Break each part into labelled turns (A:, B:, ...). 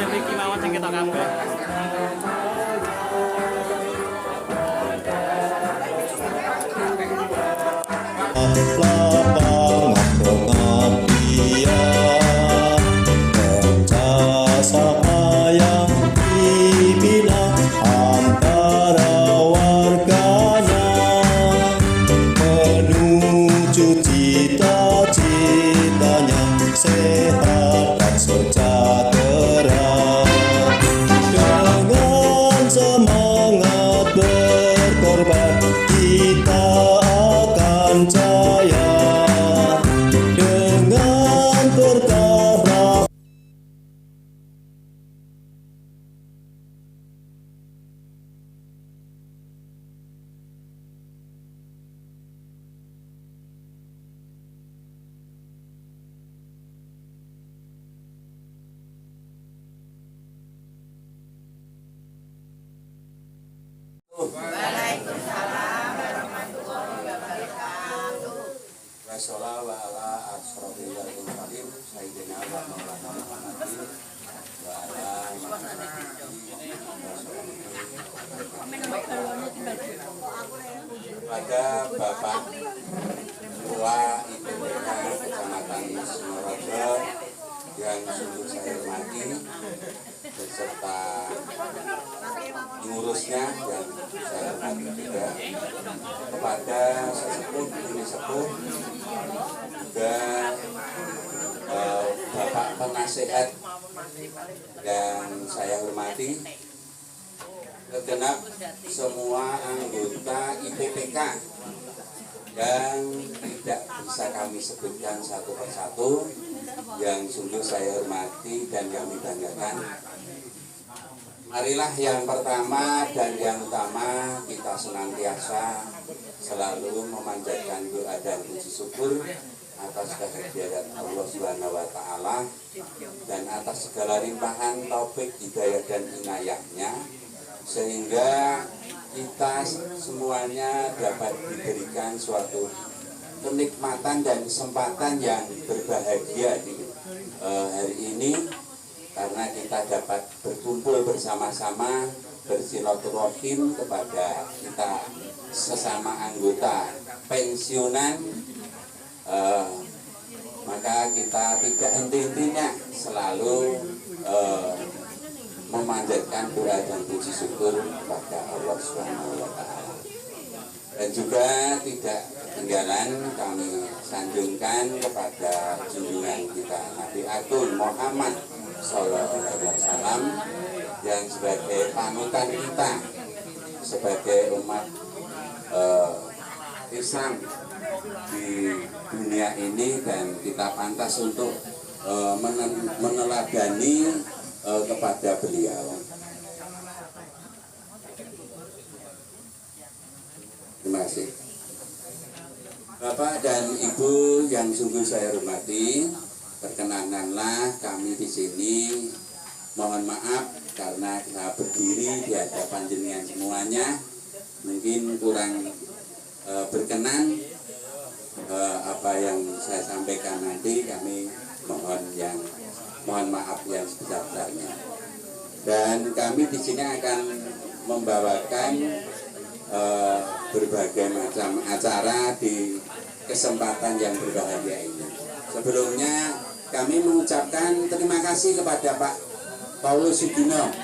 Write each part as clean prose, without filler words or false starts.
A: model iki mawon sing ketok kabeh.
B: Sehat dan sejahtera, dengan semangat berkorban kita akan jaya, dengan bertaraf.
C: Waalaikumsalam warahmatullahi wabarakatuh.
D: Wassallallahu ala asrofil mursalin sayyidina wa maulana Muhammadin wa ala pada Bapak Ketua IPPK Kecamatan Sumorojo yang sungguh saya hormati beserta pengurusnya yang saya hormati juga, kepada sesepuh ini sepuh juga Bapak Penasehat yang saya hormati, segenap semua anggota IPPK yang tidak bisa kami sebutkan satu persatu, yang sungguh saya hormati dan kami banggakan. Marilah yang pertama dan yang utama kita senantiasa selalu memanjatkan doa dan puji syukur atas kehadirat Allah Subhanahu wa taala dan atas segala limpahan taufik, hidayah dan inayahnya, sehingga kita semuanya dapat diberikan suatu kenikmatan dan kesempatan yang berbahagia di hari ini, karena kita dapat berkumpul bersama-sama bersilaturahim kepada kita sesama anggota pensiunan, maka kita tidak henti-hentinya selalu memanjatkan doa dan puji syukur kepada Allah Subhanahu wa taala. Dan juga tidak ketinggalan kami sanjungkan kepada junjungan kita Nabi Agung Muhammad Sallallahu Alaihi Wasallam yang sebagai panutan kita sebagai umat Islam di dunia ini, dan kita pantas untuk meneladani kepada beliau. Terima kasih. Bapak dan Ibu yang sungguh saya hormati, perkenankanlah kami di sini. Mohon maaf karena kita berdiri di hadapan jenengan semuanya mungkin kurang berkenan. Apa yang saya sampaikan nanti kami mohon maaf yang sebesar-besarnya. Dan kami di sini akan membawakan berbagai macam acara di kesempatan yang berbahagia ini. Sebelumnya kami mengucapkan terima kasih kepada Pak Paulus Sugino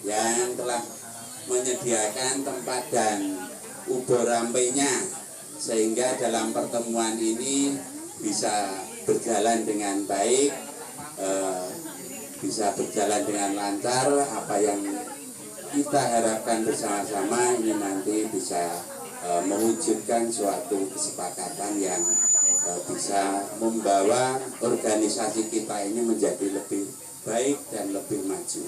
D: yang telah menyediakan tempat dan ubur rampenya, sehingga dalam pertemuan ini bisa berjalan dengan baik, bisa berjalan dengan lancar. Apa yang kita harapkan bersama-sama ini nanti bisa mewujudkan suatu kesepakatan yang bisa membawa organisasi kita ini menjadi lebih baik dan lebih maju.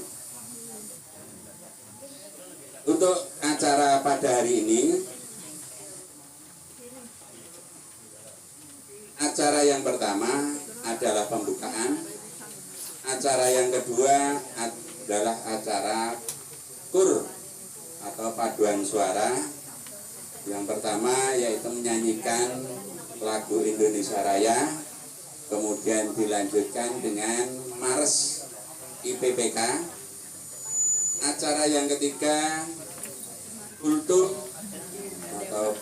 D: Untuk acara pada hari ini, acara yang pertama adalah pembukaan, acara yang kedua adalah acara kur atau paduan suara. Yang pertama yaitu menyanyikan lagu Indonesia Raya, kemudian dilanjutkan dengan mars IPPK. Acara yang ketiga kultum atau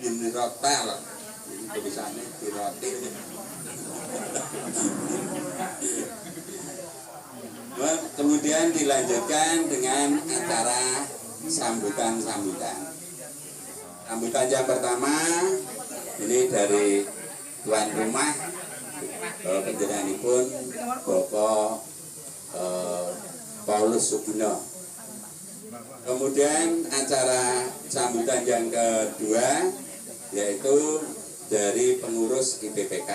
D: binrotel, ini tulisannya birotil. Kemudian dilanjutkan dengan acara sambutan. Sambutan yang pertama ini dari tuan rumah, panjenenganipun Bapak Paulus Sugino. Kemudian acara sambutan yang kedua yaitu dari pengurus IPPK.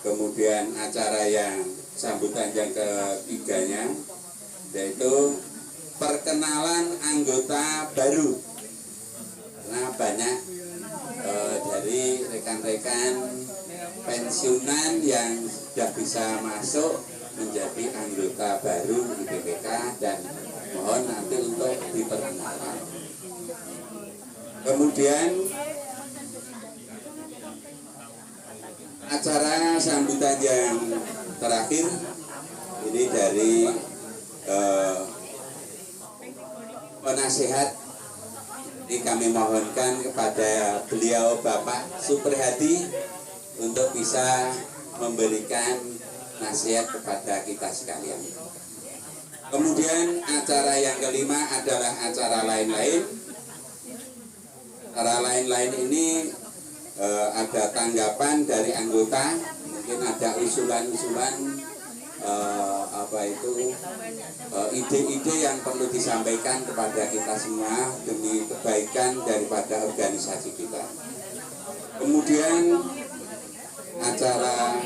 D: Kemudian acara yang sambutan yang ketiganya yaitu perkenalan anggota baru. Karena banyak dari rekan-rekan pensiunan yang sudah bisa masuk menjadi anggota baru IPPK dan mohon nanti untuk diperkenalkan. Kemudian acara sambutan yang terakhir ini dari penasehat. Ini kami mohonkan kepada beliau Bapak Suprihadi untuk bisa memberikan nasihat kepada kita sekalian. Kemudian acara yang kelima adalah acara lain-lain. Acara lain-lain ini ada tanggapan dari anggota, mungkin ada usulan-usulan ide-ide yang perlu disampaikan kepada kita semua demi kebaikan daripada organisasi kita. Kemudian acara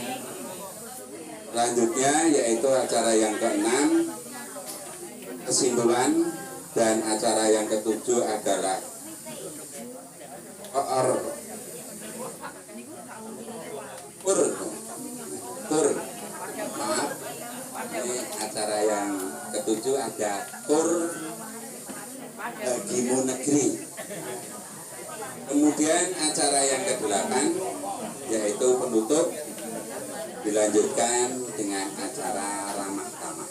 D: selanjutnya yaitu acara yang keenam, kesimpulan, dan acara yang ketujuh adalah ini acara yang ketujuh ada tur bagimu negeri. Kemudian acara yang kedelapan yaitu penutup dilanjutkan dengan acara ramah tamah.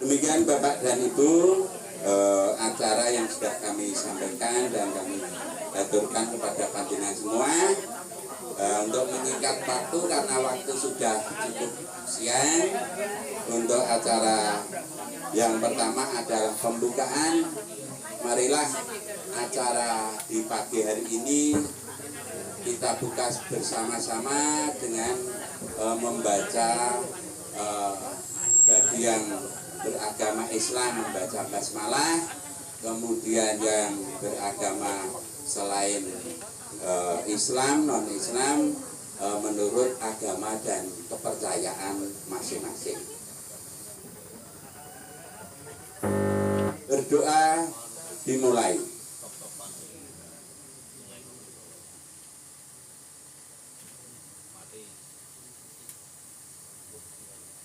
D: Demikian Bapak dan Ibu, acara yang sudah kami sampaikan dan kami aturkan kepada panjenengan semua. Untuk menyingkat waktu karena waktu sudah cukup siang, untuk acara yang pertama adalah pembukaan. Marilah acara di pagi hari ini kita buka bersama-sama dengan membaca bagi yang beragama Islam membaca basmalah, kemudian yang beragama selain Islam, non-Islam menurut agama dan kepercayaan masing-masing. Berdoa dimulai.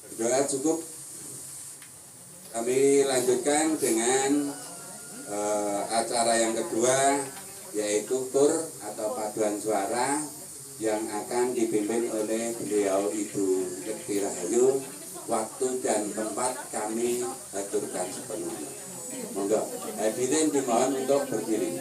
D: Berdoa cukup. Kami lanjutkan dengan acara yang kedua yaitu tur atau paduan suara yang akan dipimpin oleh beliau Ibu Lekti Rahayu. Waktu dan tempat kami aturkan sepenuhnya. Monggo hadirin dimohon untuk berdiri.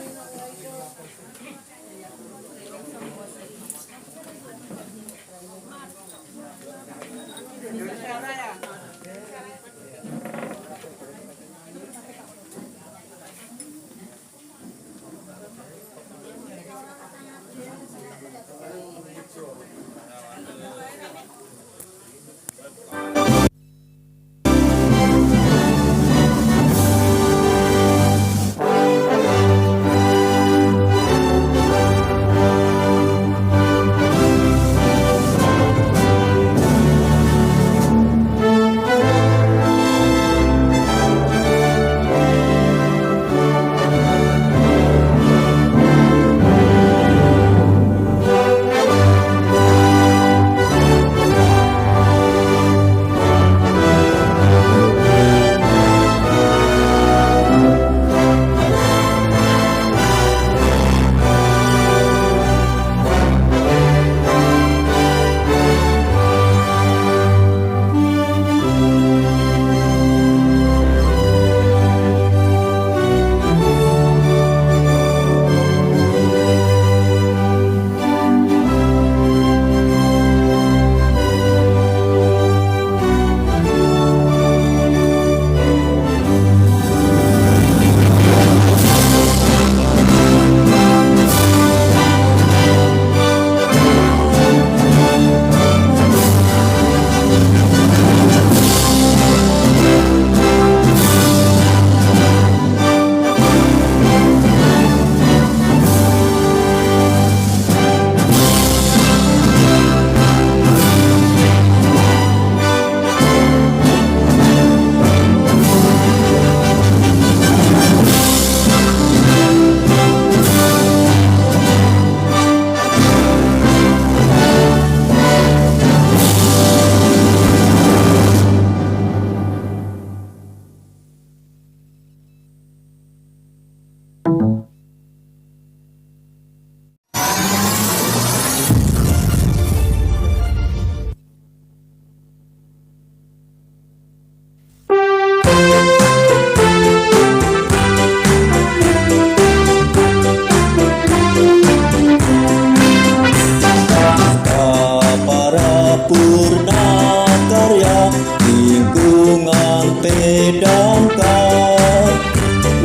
B: purna karya lingkungan PDAMK.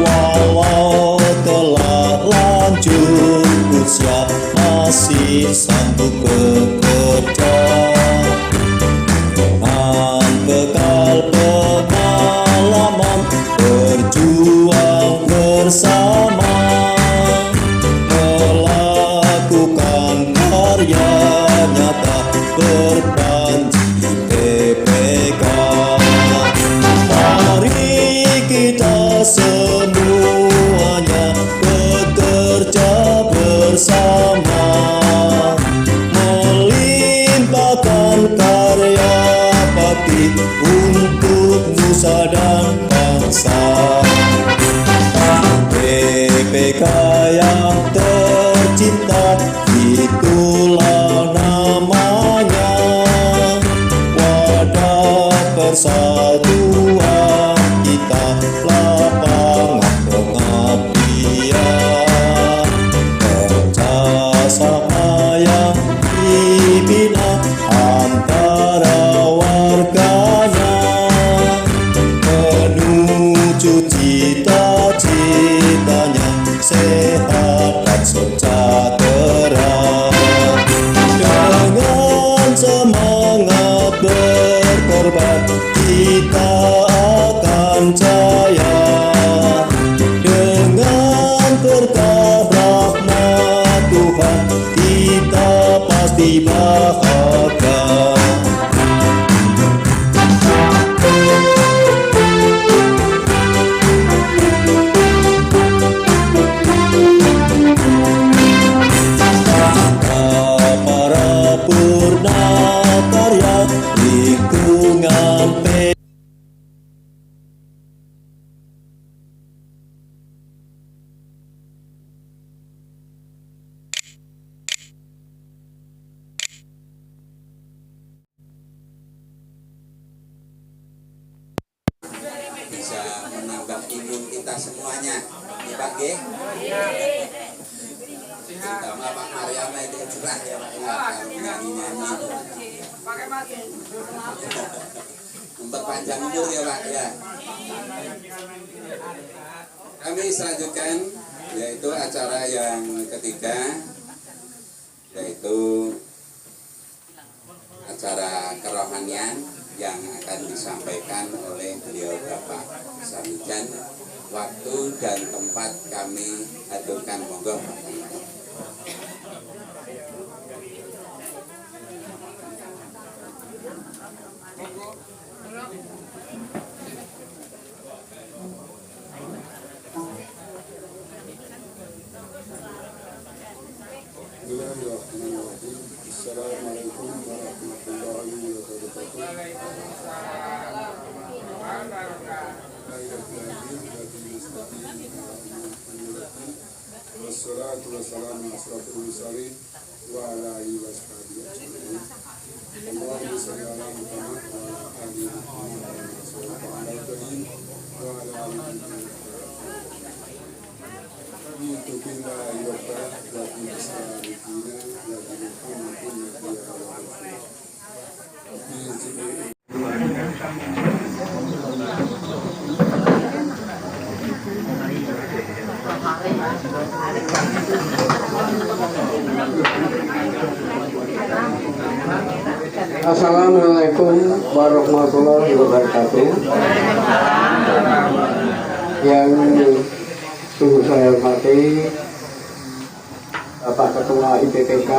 B: Walau telah lanjut usia masih sanggup bekerja dengan bekal pengalaman berjuang bersama melakukan karya nyata berpanji PPK. Mari kita semuanya bekerja bersama melimpahkan karya bakti untuk nusa dan bangsa. PPK yang tercinta itulah namanya, wadah persatuan kita, lapangan pengabdian, kerjasama yang dibina antara warganya menuju cita-citanya sehat dan sejahtera. Dengan semangat berkorban kita akan jaya. Dengan berkah rahmat Tuhan kita pasti bahagia. Para purna karya lingkungan
D: bisa menambah imun kita semuanya. Ini Pak G. Terutama Pak Maryama itu cerah ya Pak ya, kalau nyanyi-nyanyi. Memperpanjang umur ya Pak ya. Kami selanjutkan yaitu acara yang ketiga, yaitu acara kerohanian yang akan disampaikan oleh beliau Bapak Samijan. Waktu dan tempat kami aturkan, monggo Pak.
A: Bismillahirrahmanirrahim. Assalamualaikum warahmatullahi wabarakatuh. Wassalatu wassalamu ala asrofil mursalin wa ala alihi washabihi ajmain. Allahumma shalli ala Muhammad wa ala ali Muhammad wa ala alihi wa ala alihi. Itu billahi wa ta'ala wa bismillahirrahmanirrahim. Assalamualaikum warahmatullahi wabarakatuh. Yang sungguh saya hormati Bapak Ketua IPPK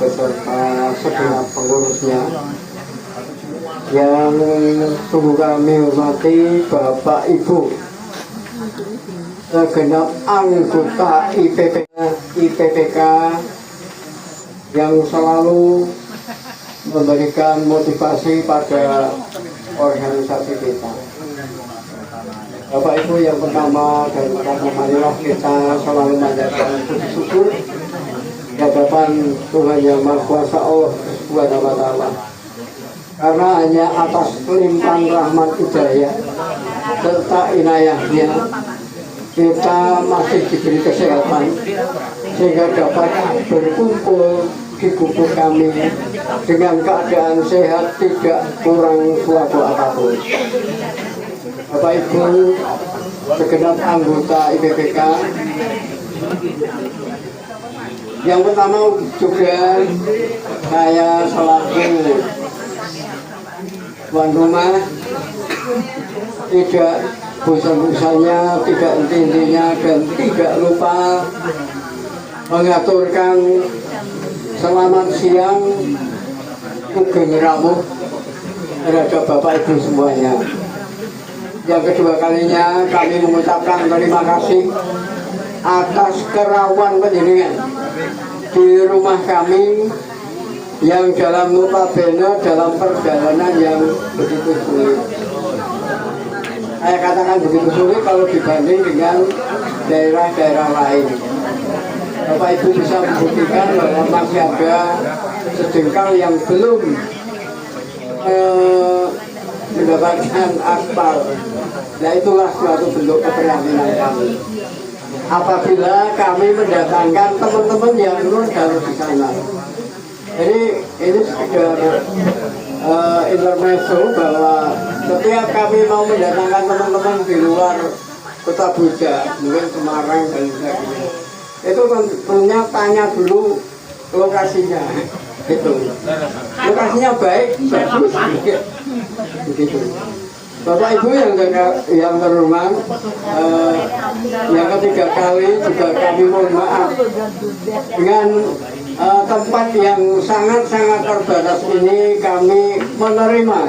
A: beserta segenap pengurusnya, yang sungguh kami hormati Bapak Ibu segenap anggota IPPK yang selalu memberikan motivasi pada organisasi kita. Bapak Ibu, yang pertama dan marilah kita selalu menjadikan puji syukur di hadapan Tuhan Yang Maha Kuasa Allah Subhanahu wa Ta'ala, karena hanya atas limpahan rahmat hidayah serta inayahnya kita masih diberi kesehatan sehingga dapat berkumpul
E: di gubuk kami dengan keadaan sehat, tidak kurang suatu apapun. Bapak Ibu, segenap anggota IPPK, yang pertama juga saya selaku tuan rumah tidak bosan-bosannya, tidak henti-hentinya, dan tidak lupa mengaturkan selamat siang Sugeng Rawuh terhadap Bapak Ibu semuanya. Yang kedua kalinya kami mengucapkan terima kasih atas kerawan panjenengan di rumah kami yang dalam notabene dalam perjalanan yang begitu sulit. Saya katakan begitu sulit kalau dibanding dengan daerah-daerah lain. Bapak Ibu bisa membuktikan bahwa masih ada sejengkal yang belum mendapatkan aspal. Nah, itulah suatu bentuk keprihatinan kami. Apabila kami mendatangkan teman-teman yang non harus di sana. Jadi ini sekedar intermezzo bahwa setiap kami mau mendatangkan teman-teman di luar Kota Buja, mungkin Semarang dan sebagainya, itu tentunya tanya dulu lokasinya. Itu lokasinya baik, bagus, begitu. Bapak Ibu yang terhormat, yang ketiga kali juga kami mohon maaf dengan tempat yang sangat-sangat terbatas ini. Kami menerima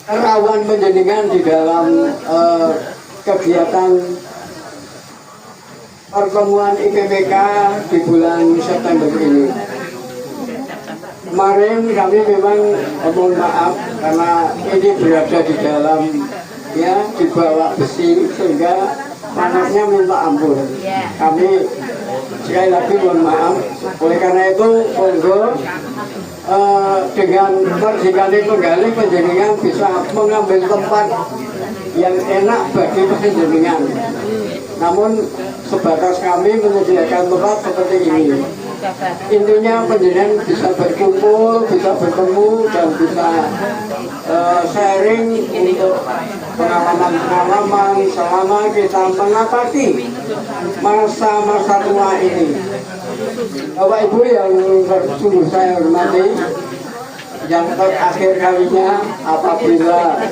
E: rawan penjenengan di dalam kegiatan pertemuan IPPK di bulan September ini. Kemarin kami memang mohon maaf karena ini berada di dalam, ya, di bawah besi sehingga panasnya minta ampun. Kami sekali lagi mohon maaf. Oleh karena itu monggo dengan perjikane penggali panjenengan bisa mengambil tempat yang enak bagi panjenengan. Namun sebatas kami menyediakan tempat seperti ini. Intinya panjenengan bisa berkumpul, bisa bertemu, dan bisa sharing untuk pengalaman-pengalaman selama kita menapaki masa-masa tua ini. Bapak Ibu yang sungguh saya hormati, yang terakhir kalinya apabila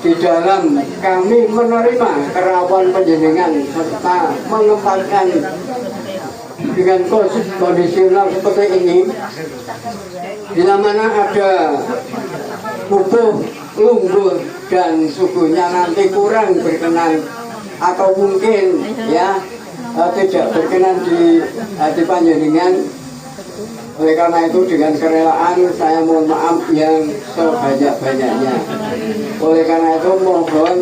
E: di dalam kami menerima kerawan panjenengan serta menempatkan dengan kondisional seperti ini, bila mana ada bubuh, lungguh, dan suhunya nanti kurang berkenan atau mungkin ya tidak berkenan di hati panjenengan. Oleh karena itu dengan kerelaan saya mohon maaf yang sebanyak-banyaknya. Oleh karena itu mohon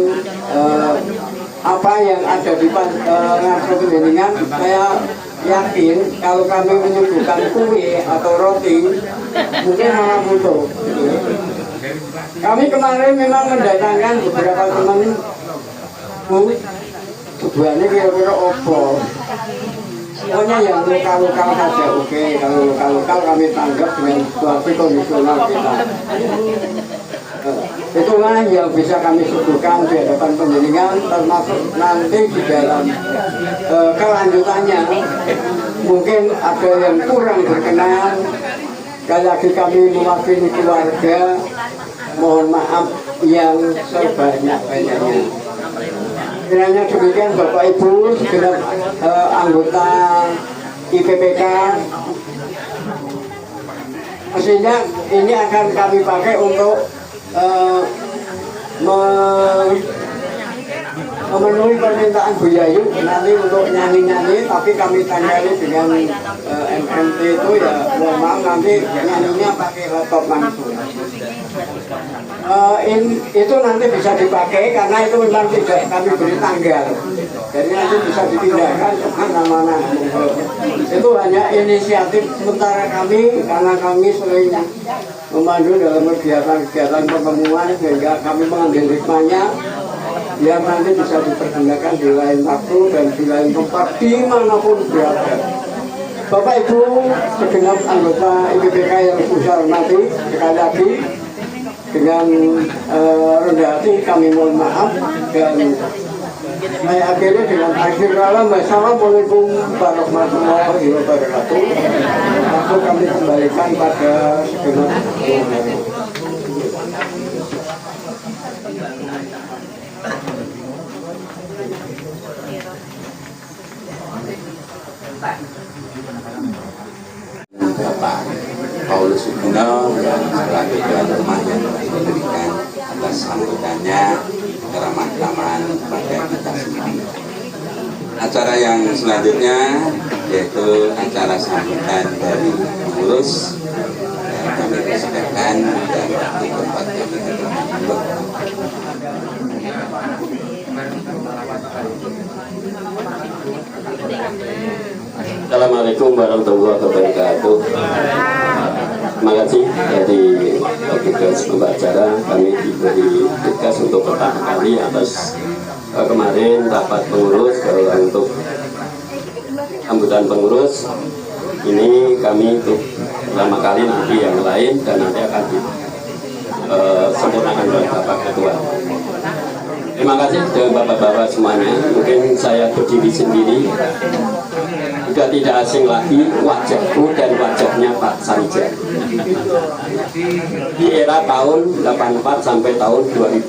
E: apa yang ada di ngarep panjenengan, saya yakin kalau kami menyuguhkan kue atau roti mungkin malah butuh. Kami kemarin memang mendatangkan beberapa teman Bu, sebenarnya kira-kira opo. Pokoknya yang lokal-lokal saja oke. Kalau lokal-lokal kami tanggap dengan situasi kondisional kita. Itulah yang bisa kami suguhkan di hadapan panjenengan, termasuk nanti di dalam kelanjutannya mungkin ada yang kurang berkenan. Sekali lagi kami mewakili keluarga mohon maaf yang sebanyak-banyaknya. Kiranya demikian Bapak Ibu segenap anggota IPPK, mestinya ini akan kami pakai untuk memenuhi permintaan Bu Yayu nanti untuk nyanyi-nyanyi, tapi kami tanggali dengan MMT itu ya mohon maaf nanti nyanyinya pakai laptop langsung. Itu nanti bisa dipakai karena itu memang tidak kami beri tanggal, jadi nanti bisa dipindahkan kemana-mana. Itu hanya inisiatif sementara kami karena kami sering memandu dalam kegiatan-kegiatan pertemuan sehingga kami mengambil hikmahnya yang nanti bisa dipergunakan di lain waktu dan di lain tempat dimanapun berada. Bapak Ibu segenap anggota IPPK yang saya hormati, sekali lagi dengan rendah hati kami mohon maaf dan saya akhiri dengan akhir kalam. Wassalamualaikum warahmatullahi wabarakatuh. Langsung kami kembalikan pada segenap
D: Bapak Paulus Suguno yang selaku tuan rumah yang diberikan atas sambutannya keramah-tamahan pada kita semua. Acara yang selanjutnya yaitu acara sambutan dari pengurus yang kami persilakan dan di tempat kami duduk.
F: Assalamualaikum warahmatullahi wabarakatuh. Terima kasih dari tugas pembacara. Kami diberi tugas untuk pertama kali atas kemarin rapat pengurus untuk sambutan pengurus. Ini kami untuk pertama kali, nanti yang lain dan nanti akan disempurnakan oleh Bapak Ketua. Terima kasih dengan bapak-bapak semuanya. Mungkin saya berdiri sendiri, sudah tidak asing lagi wajahku dan wajahnya Pak Sanija. Di era tahun 84 sampai tahun 2000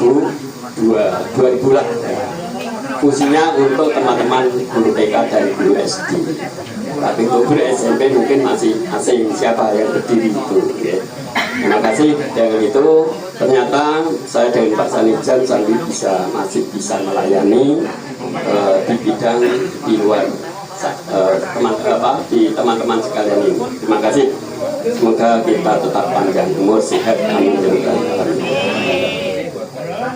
F: lah. Fungsinya untuk teman-teman guru TK dan guru SD. Tapi untuk guru SMP mungkin masih asing siapa yang berdiri itu. Terima kasih. Dengan itu ternyata saya dengan Pak Sanijan masih bisa melayani di bidang di luar teman-teman sekalian ini. Terima kasih. Semoga kita tetap panjang umur, sehat, amin.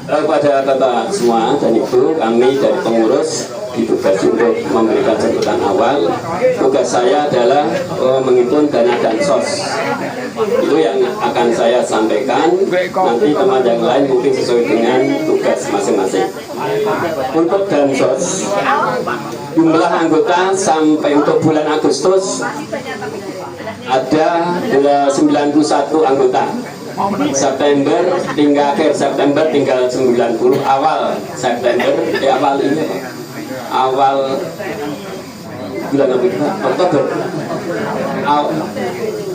F: Kepada Bapak semua dan Ibu, kami dari pengurus ditugasi untuk memberikan sambutan awal. Tugas saya adalah menghitung dana Dansos. Itu yang akan saya sampaikan. Nanti teman yang lain mungkin sesuai dengan tugas masing-masing. Untuk Dansos, jumlah anggota sampai untuk bulan Agustus ada 91 anggota. September tinggal akhir September tinggal 90, awal September awal bulan Oktober.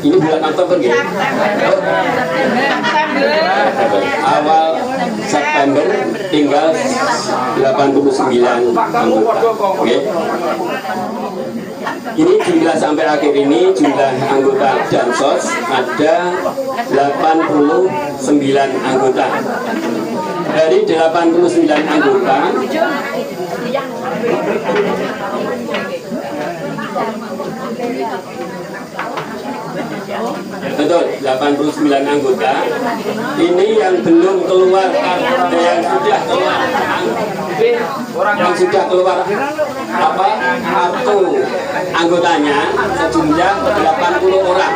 F: Ini bulan Oktober gitu. Awal September tinggal 89 anggota. Oke. Ini jumlah sampai akhir ini jumlah anggota Dansos ada 89 anggota. Dari 89 anggota betul, 89 anggota. Ini yang belum keluar, yang sudah keluar kartu anggotanya sejumlah 80 orang.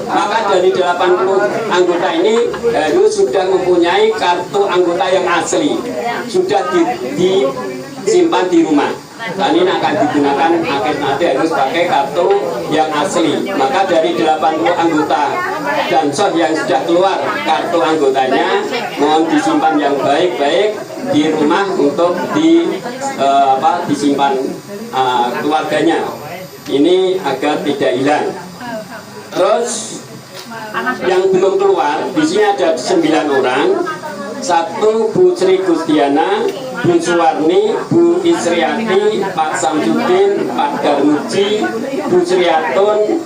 F: Maka dari 80 anggota ini harus sudah mempunyai kartu anggota yang asli, sudah disimpan di rumah. Dan ini akan digunakan akhir nanti harus pakai kartu yang asli. Maka dari 80 anggota Dansos yang sudah keluar kartu anggotanya, mohon disimpan yang baik-baik di rumah untuk disimpan keluarganya. Ini agar tidak hilang. Terus yang belum keluar di sini ada 9 orang. 1 Bu Sri Gustiana, Bu Suwarni, Bu Isriati, Pak Samsudin, Pak Darmuji, Bu Sriatun,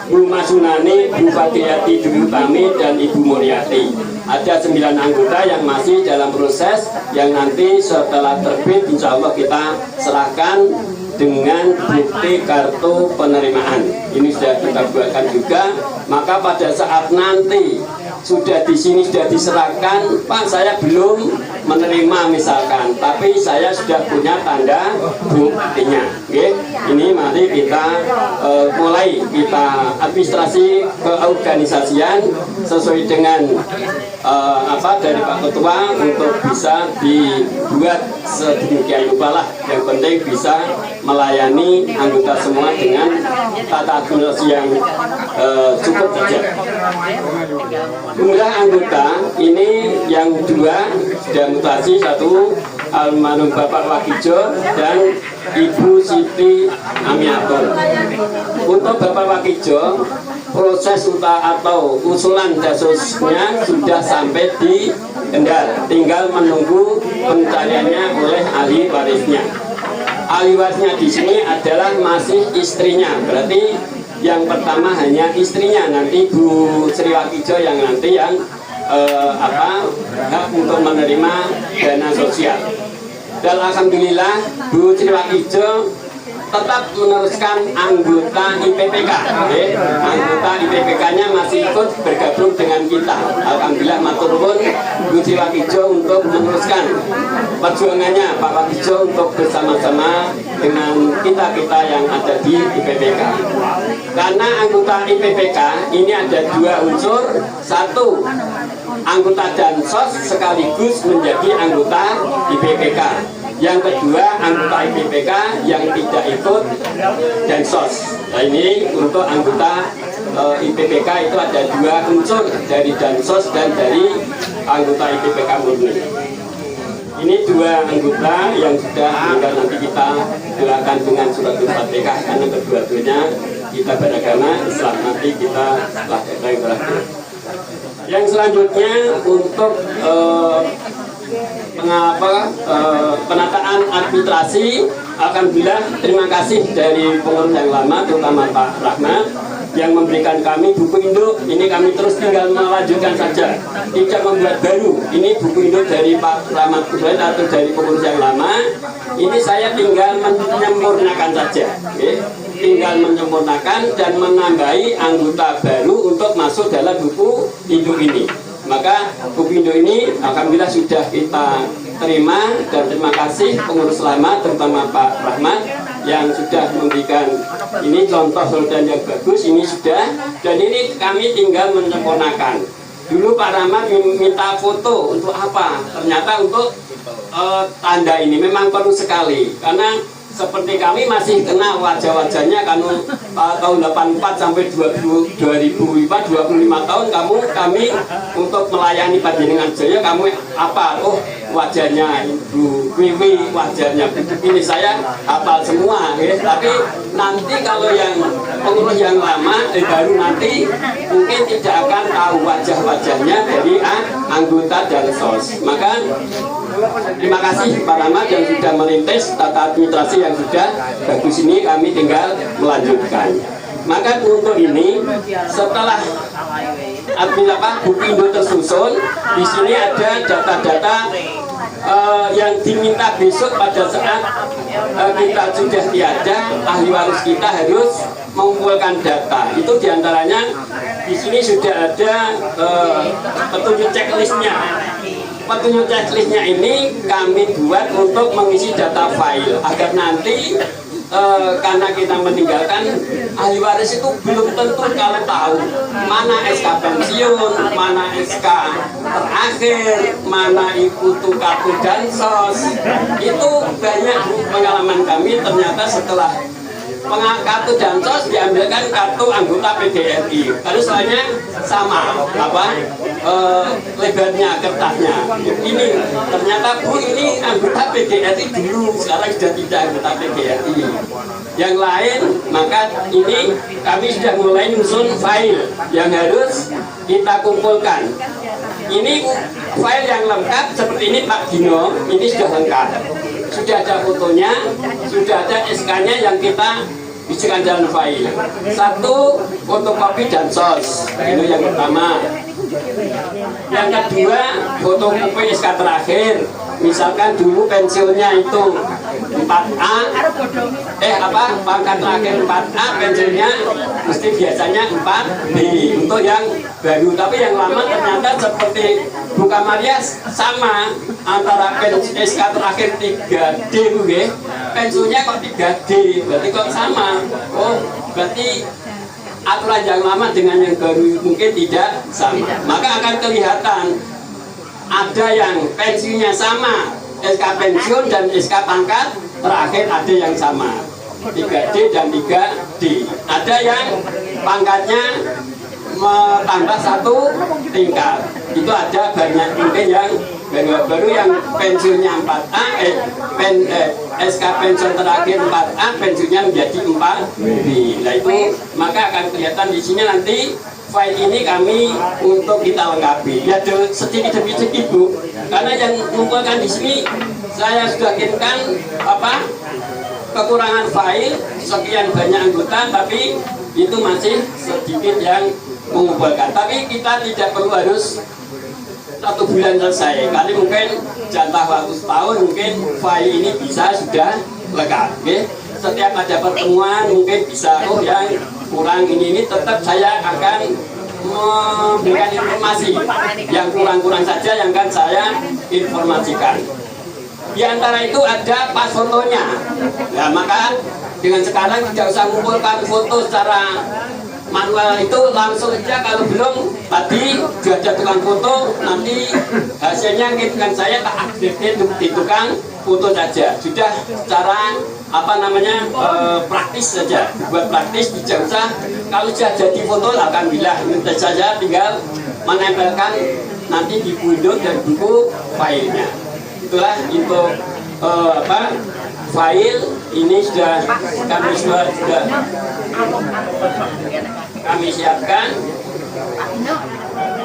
F: Bu Masunani, Bu Fatihati Dwi Utami, dan Ibu Muryati. Ada 9 anggota yang masih dalam proses, yang nanti setelah terbit insya Allah kita serahkan dengan bukti kartu penerimaan. Ini sudah kita buatkan juga. Maka pada saat nanti sudah di sini sudah diserahkan, Pak saya belum menerima misalkan, tapi saya sudah punya tanda buktinya. Oke, ini mari kita mulai kita administrasi keorganisasian sesuai dengan dari Pak Ketua untuk bisa dibuat sedemikian rupa lah. Yang penting bisa melayani anggota semua dengan tata administrasi yang cukup saja. Jumlah anggota ini yang 2 sudah mutasi, 1 almarhum Bapak Wakijo dan Ibu Siti Amiatur. Untuk Bapak Wakijo, proses atau usulan dasusnya sudah sampai di Kendal, tinggal menunggu pencariannya oleh ahli warisnya. Ahli warisnya di sini adalah masih istrinya, berarti yang pertama hanya istrinya, nanti Bu Sri Wakijo yang nanti yang hak untuk menerima dana sosial. Dan alhamdulillah Bu Sri Wakijo tetap meneruskan anggota IPPK. Anggota IPPK-nya masih ikut bergabung dengan kita. Alhamdulillah matur nuwun Bu Sri Wakijo untuk meneruskan perjuangannya Pak Wakijo untuk bersama-sama dengan kita-kita yang ada di IPPK. Karena anggota IPPK ini ada 2 unsur. 1, anggota Dansos sekaligus menjadi anggota IPPK. Yang kedua, anggota IPPK yang tidak ikut Dansos. Nah, ini untuk anggota IPPK itu ada 2 unsur, dari Dansos dan dari anggota IPPK murni. Ini 2 anggota yang sudah meninggal, nanti kita doakan dengan surat Al-Fatihah karena kedua-duanya kita beragama Islam. Nanti kita setelah yang terakhir. Yang selanjutnya untuk penataan administrasi, alhamdulillah terima kasih dari pengurus yang lama, terutama Pak Rahmat yang memberikan kami buku induk. Ini kami terus tinggal melanjutkan saja, tidak membuat baru. Ini buku induk dari Pak Rahmat atau dari pengurus yang lama. Ini saya tinggal menyempurnakan saja, tinggal menyempurnakan dan menambahi anggota baru untuk masuk dalam buku induk ini. Maka buku induk ini alhamdulillah sudah kita terima, dan terima kasih pengurus lama terutama Pak Rahmat yang sudah memberikan ini contoh teladan yang bagus. Ini sudah, dan ini kami tinggal menyempurnakan. Dulu Pak Rahmat minta foto untuk apa? Ternyata untuk tanda ini memang perlu sekali, karena seperti kami masih kenal wajah-wajahnya kan tahun 84 sampai 2005, 25 tahun kami untuk melayani Panjenengan Jaya. Kamu apa? Oh, wajahnya Ibu Wiwi, wajahnya ini saya hafal semua, tapi nanti kalau yang pengurus yang lama baru nanti mungkin tidak akan tahu wajah-wajahnya dari anggota Dansos. Maka terima kasih Pak Rahmat yang sudah merintis tata administrasi yang sudah bagus ini, kami tinggal melanjutkan. Maka untuk ini setelah buku induk tersusun, di sini ada data-data yang diminta besok pada saat kita sudah tiada, ahli waris kita harus mengumpulkan data. Itu diantaranya di sini sudah ada petunjuk checklistnya. Petunjuk checklistnya ini kami buat untuk mengisi data file agar nanti karena kita meninggalkan, ahli waris itu belum tentu kalau tahu mana SK pensiun, mana SK terakhir, mana itu kartu Dansos. Itu banyak pengalaman kami, ternyata setelah kartu Dansos diambilkan kartu anggota PGRI, terus soalnya sama lebarnya, kertasnya. Ini ternyata Bu ini anggota PGRI dulu, sekarang sudah tidak anggota PGRI. Yang lain, maka ini kami sudah mulai nyusun file yang harus kita kumpulkan. Ini file yang lengkap seperti ini Pak Dino, ini sudah lengkap. Sudah ada fotonya, sudah ada SK-nya yang kita isikan dalam file. 1, fotokopi Dansos, itu yang pertama. Yang kedua, fotokopi SK terakhir. Misalkan dulu pensiunnya itu 4A, pangkat terakhir 4A, pensiunnya mesti biasanya 4B untuk yang baru. Tapi yang lama ternyata seperti Bu Kamaria sama, antara SK terakhir 3D pensiunnya kok 3D, berarti kok sama. Oh, berarti aturan yang lama dengan yang baru mungkin tidak sama. Maka akan kelihatan ada yang pensiunnya sama SK pensiun dan SK pangkat terakhir ada yang sama 3D dan 3D. Ada yang pangkatnya tambah 1 tingkat, itu ada banyak mungkin yang baru yang pensiunnya 4A, SK pensiun terakhir 4A, pensiunnya menjadi 4B. Nah itu maka akan kelihatan di sini nanti file ini kami untuk kita lengkapi. Ya sedikit demi sedikit Bu, karena yang mengumpulkan di sini saya sudah kirimkan kekurangan file sekian banyak anggota, tapi itu masih sedikit yang mengumpulkan. Tapi kita tidak perlu harus 1 bulan selesai, kali mungkin jatah waktu setahun mungkin file ini bisa sudah lengkap. Setiap ada pertemuan mungkin bisa yang kurang ini tetap saya akan memberikan informasi yang kurang-kurang saja yang akan saya informasikan. Di antara itu ada pas fotonya. Ya maka dengan sekarang tidak usah mengumpulkan foto secara manual, itu langsung saja. Kalau belum tadi sudah ada tukang foto, nanti hasilnya dengan saya tak update di tukang foto saja. Sudah secara praktis saja, buat praktis tidak usah. Kalau sudah jadi foto alhamdulillah, nanti saja tinggal menempelkan nanti di window dan buku filenya. Itulah untuk file ini sudah kami siapkan.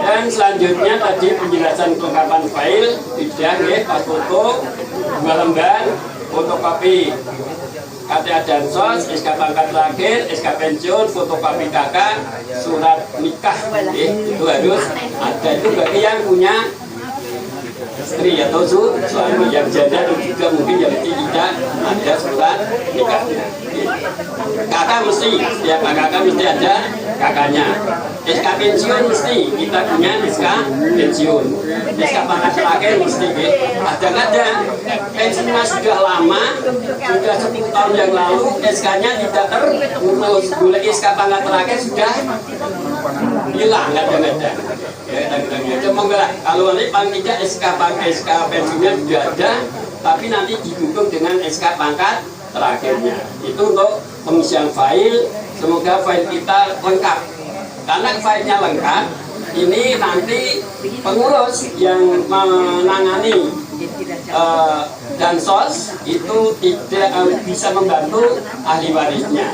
F: Dan selanjutnya tadi penjelasan kelengkapan file sudah pas foto 2 lembar, fotokopi KTA Dansos, SK pangkat terakhir, SK pensiun, fotokopi KK, surat nikah, itu harus ada. Itu bagi yang punya istri atau suami yang janda, dan juga mungkin yang tidak ada surat nikahnya. Kakak mesti, setiap kakak mesti ada kakaknya. SK pensiun mesti kita punya SK pensiun. SK pangkat terakhir mesti ada nggak ada. Pensiunnya sudah lama, sudah 10 tahun yang lalu, SK-nya tidak terurus. Boleh SK pangkat terakhir sudah hilang, nggak ada. Cuma enggak, kalau nanti paling tidak SK pensiunnya sudah ada, tapi nanti didukung dengan SK pangkat terakhirnya. Itu untuk pengisian file. Semoga file kita lengkap. Karena filenya lengkap, ini nanti pengurus yang menangani Dansos itu tidak bisa membantu ahli warisnya.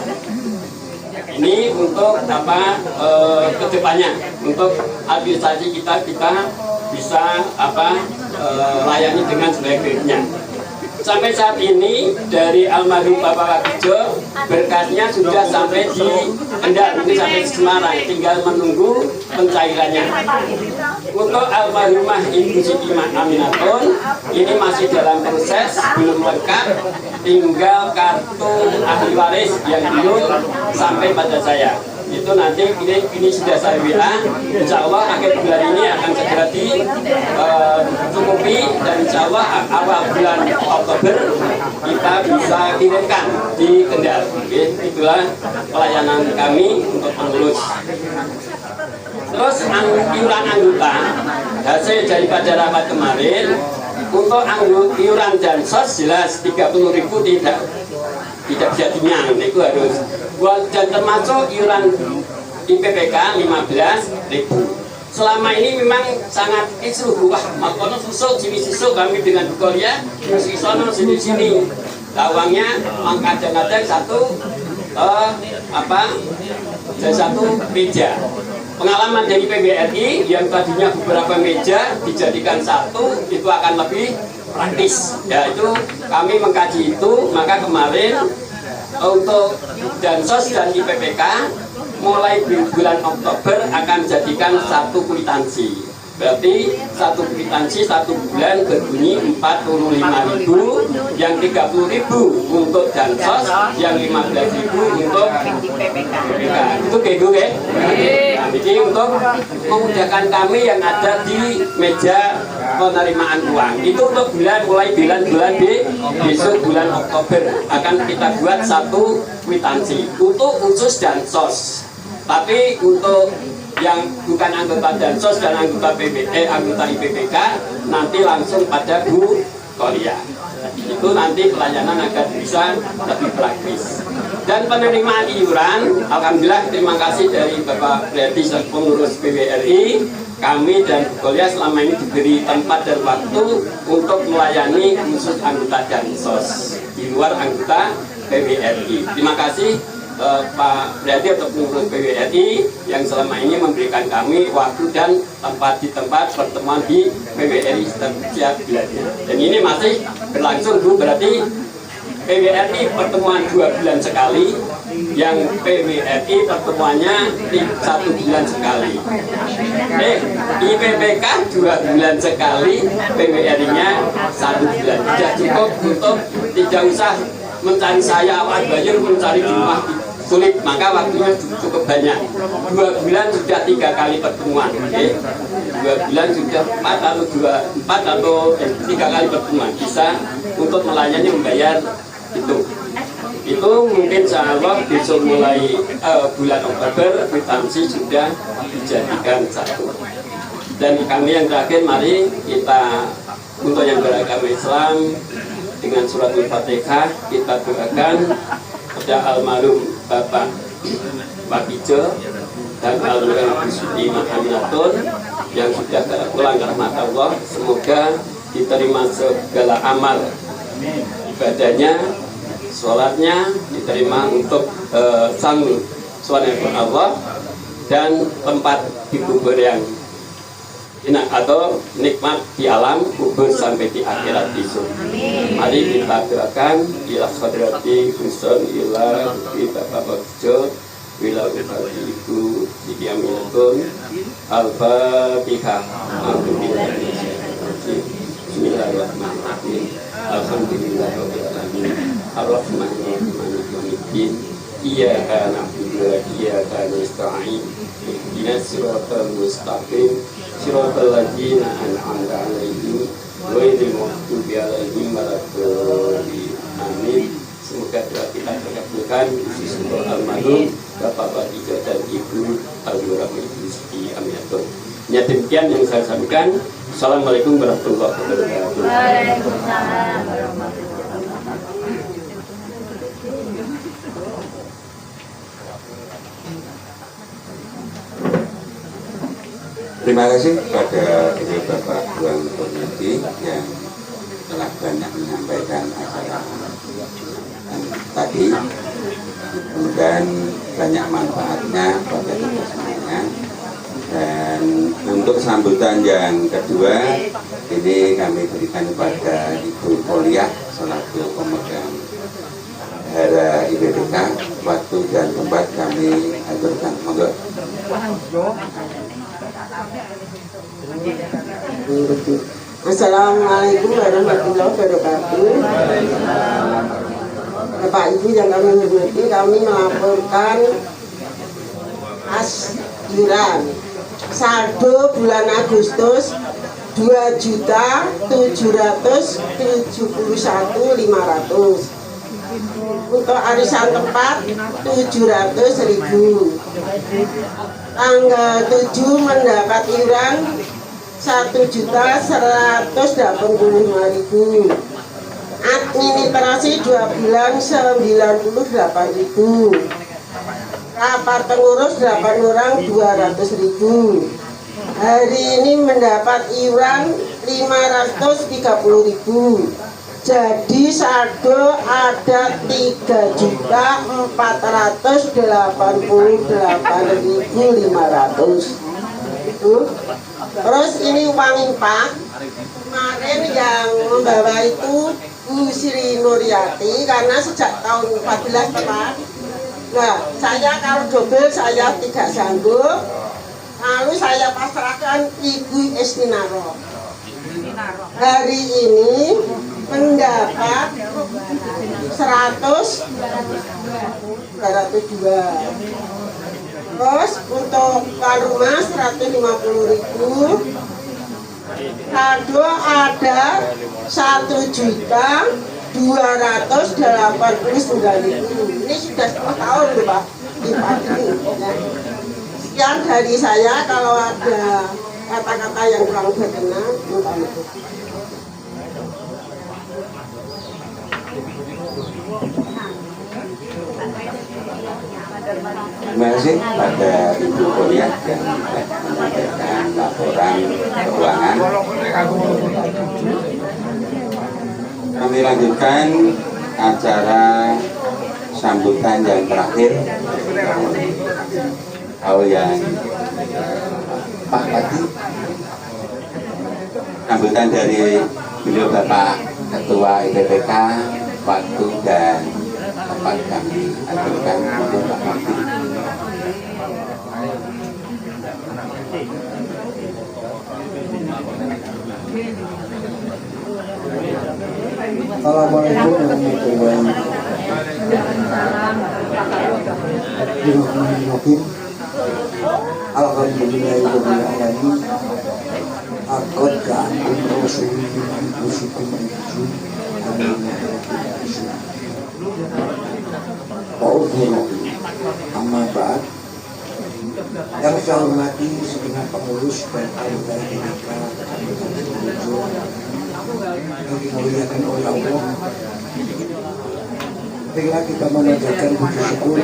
F: Ini untuk kedepannya, untuk administrasi kita bisa layani dengan sebaik-baiknya. Sampai saat ini dari almarhum Bapak Wakijo berkasnya sudah sampai di Kendal, ini sampai Semarang, tinggal menunggu pencairannya. Untuk almarhumah Ibu Siti Aminatun ini masih dalam proses, belum lengkap, tinggal kartu ahli waris yang belum sampai pada saya. Itu nanti ini sudah saya WA, insya Allah akhir bulan ini akan segera dicukupi, dan insya Allah awal bulan Oktober kita bisa kirimkan di Kendal. Itulah pelayanan kami untuk pengurus. Terus iuran anggota hasil daripada rapat kemarin, untuk iuran Dansos jelas 30.000 tidak bisa dinyang, itu harus. Dan termasuk iuran IPPK 15.000. Selama ini memang sangat kisruh, wah makono susuk, sini susuk, kami dengan Bukolia, sini sono, sini. Lawangnya kadang-kadang satu meja. Pengalaman dari PBRI yang tadinya beberapa meja dijadikan satu, itu akan lebih praktis. Ya itu kami mengkaji itu, maka kemarin untuk Dansos dan IPPK mulai bulan Oktober akan jadikan satu kwitansi. Berarti satu kwitansi 1 bulan berbunyi 45.000, yang 30.000 untuk Dansos, yang 15.000 untuk IPPK. Itu kayak gue. Nah, jadi untuk memudahkan kami yang ada di meja penerimaan uang, itu untuk mulai bulan besok bulan Oktober akan kita buat satu kwitansi untuk khusus Dansos. Tapi untuk yang bukan anggota Dansos dan anggota IPPK nanti langsung pada Bu Korea. Itu nanti pelayanan agar bisa lebih praktis. Dan penerimaan iuran, alhamdulillah terima kasih dari Bapak Priadi pengurus PWRI. Kami dan Korea selama ini diberi tempat dan waktu untuk melayani khusus anggota Dansos di luar anggota PWRI. Terima kasih Pak Priadi atau pengurus PWRI yang selama ini memberikan kami waktu dan tempat di tempat pertemuan di PWRI setiap bulannya. Dan ini masih berlangsung Bu, berarti PWRI pertemuan 2 bulan sekali, yang PWRI pertemuannya 1 bulan sekali. IPPK 2 bulan sekali, PWRI-nya 1 bulan. Tidak cukup untuk, tidak usah mencari saya awal bayar, mencari di rumah sulit, maka waktunya cukup banyak. 2 bulan sudah 3 kali pertemuan, 2 bulan sudah 4 atau 3 kali pertemuan, bisa untuk melayani membayar itu mungkin insya Allah besok mulai bulan Oktober kwitansi sudah dijadikan satu. Dan kami yang terakhir, mari kita untuk yang beragama Islam dengan surat Al-Fatihah kita doakan kepada almarhum Bapak Wakijo dan almarhum Ibu Siti Mahaminatun yang sudah pulang ke rahmat Allah. Semoga diterima segala amal ibadahnya, sholatnya diterima untuk sang suami Allah, dan tempat di kubur yang enak atau nikmat di alam kubur sampai di akhirat besok. Mari kita doakan ila hadrati Gusun ila Bapak Bagjo wila ubadi Ibu Siti Aminatun. Al-Fatihah. Bismillahirrahmanirrahim. Alhamdulillahirabbil alamin. Ar-Rahmanir Rahim. Maliki yaumiddin. Iyyaka na'budu wa iyyaka nasta'in. Ihdinas siratal mustaqim. Siratal ladzina an'amta 'alaihim ghairil maghdubi alaihim waladdallin. Amin. Semoga doa kita terkabulkan, khusus untuk almarhum Bapak Wakijo dan Ibu Almarhumah Ibu Siti Aminatun. Ya, demikian yang saya sampaikan. Assalamualaikum warahmatullahi wabarakatuh.
C: Waalaikumsalam warahmatullahi wabarakatuh.
D: Terima kasih kepada Ibu Bapak Tuan Komiti yang telah banyak menyampaikan acara tadi. Mudah-mudahan banyak manfaatnya pada kita semuanya. Dan untuk sambutan yang kedua ini kami berikan kepada Ibu Koliah selaku pemegang Hara IPPK. Waktu dan tempat kami aturkan. Monggo.
G: Assalamualaikum warahmatullahi wabarakatuh. Bapak Ibu yang kami hormati, kami melaporkan iuran saldo bulan Agustus 2.771.500. Untuk arisan tempat 700.000. Tanggal 7 mendapat iuran 1.185.000. Administrasi 2 bulan 98.000. Rapat pengurus 8 orang 200.000. Hari ini mendapat iuran 530.000. Jadi saldo ada 3.488.500. Terus ini uang infak. Kemarin yang membawa itu Bu Sri Nuryati, karena sejak tahun 14 tepat. Nah, saya kalau double saya tidak sanggup. Lalu saya pasrahkan Ibu Estinaro. Hari ini mendapat 202. Terus untuk Karuma 150.000. Saldo ada 1.289.000. Ini sudah 10 tahun loh Pak. Sekian dari saya, kalau ada kata-kata yang kurang berkenan, minta maaf.
D: Terima kasih pada Ibu Korea yang telah menyampaikan laporan keuangan. Kami lanjutkan acara sambutan yang terakhir. Yang Pak Pati, sambutan dari beliau Bapak Ketua IPPK, waktu dan tempat kami aturkan untuk Pak Pati.
E: Assalamualaikum warahmatullahi wabarakatuh. Alhamdulillahirrahmanirrahim. Akad ka'akum rasulullah anfusikum anfusikum amma ba'd. Yang saya hormati segenap pengurus dan anggota IPPK yang dimuliakan oleh Allah. Bila kita memanjatkan puji syukur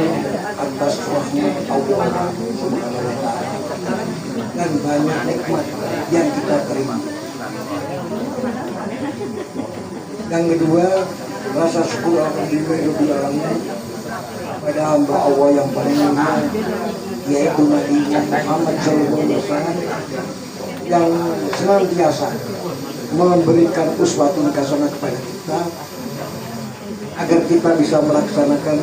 E: atas rahmat Allah Subhanahu wa Ta'ala dan banyak nikmat yang kita terima. Yang kedua, rasa syukur alhamdulillah pada hamba Allah yang paling mulia, yaitu Nabi Muhammad SAW, yang senantiasa memberikan uswatun hasanah kepada kita agar kita bisa melaksanakan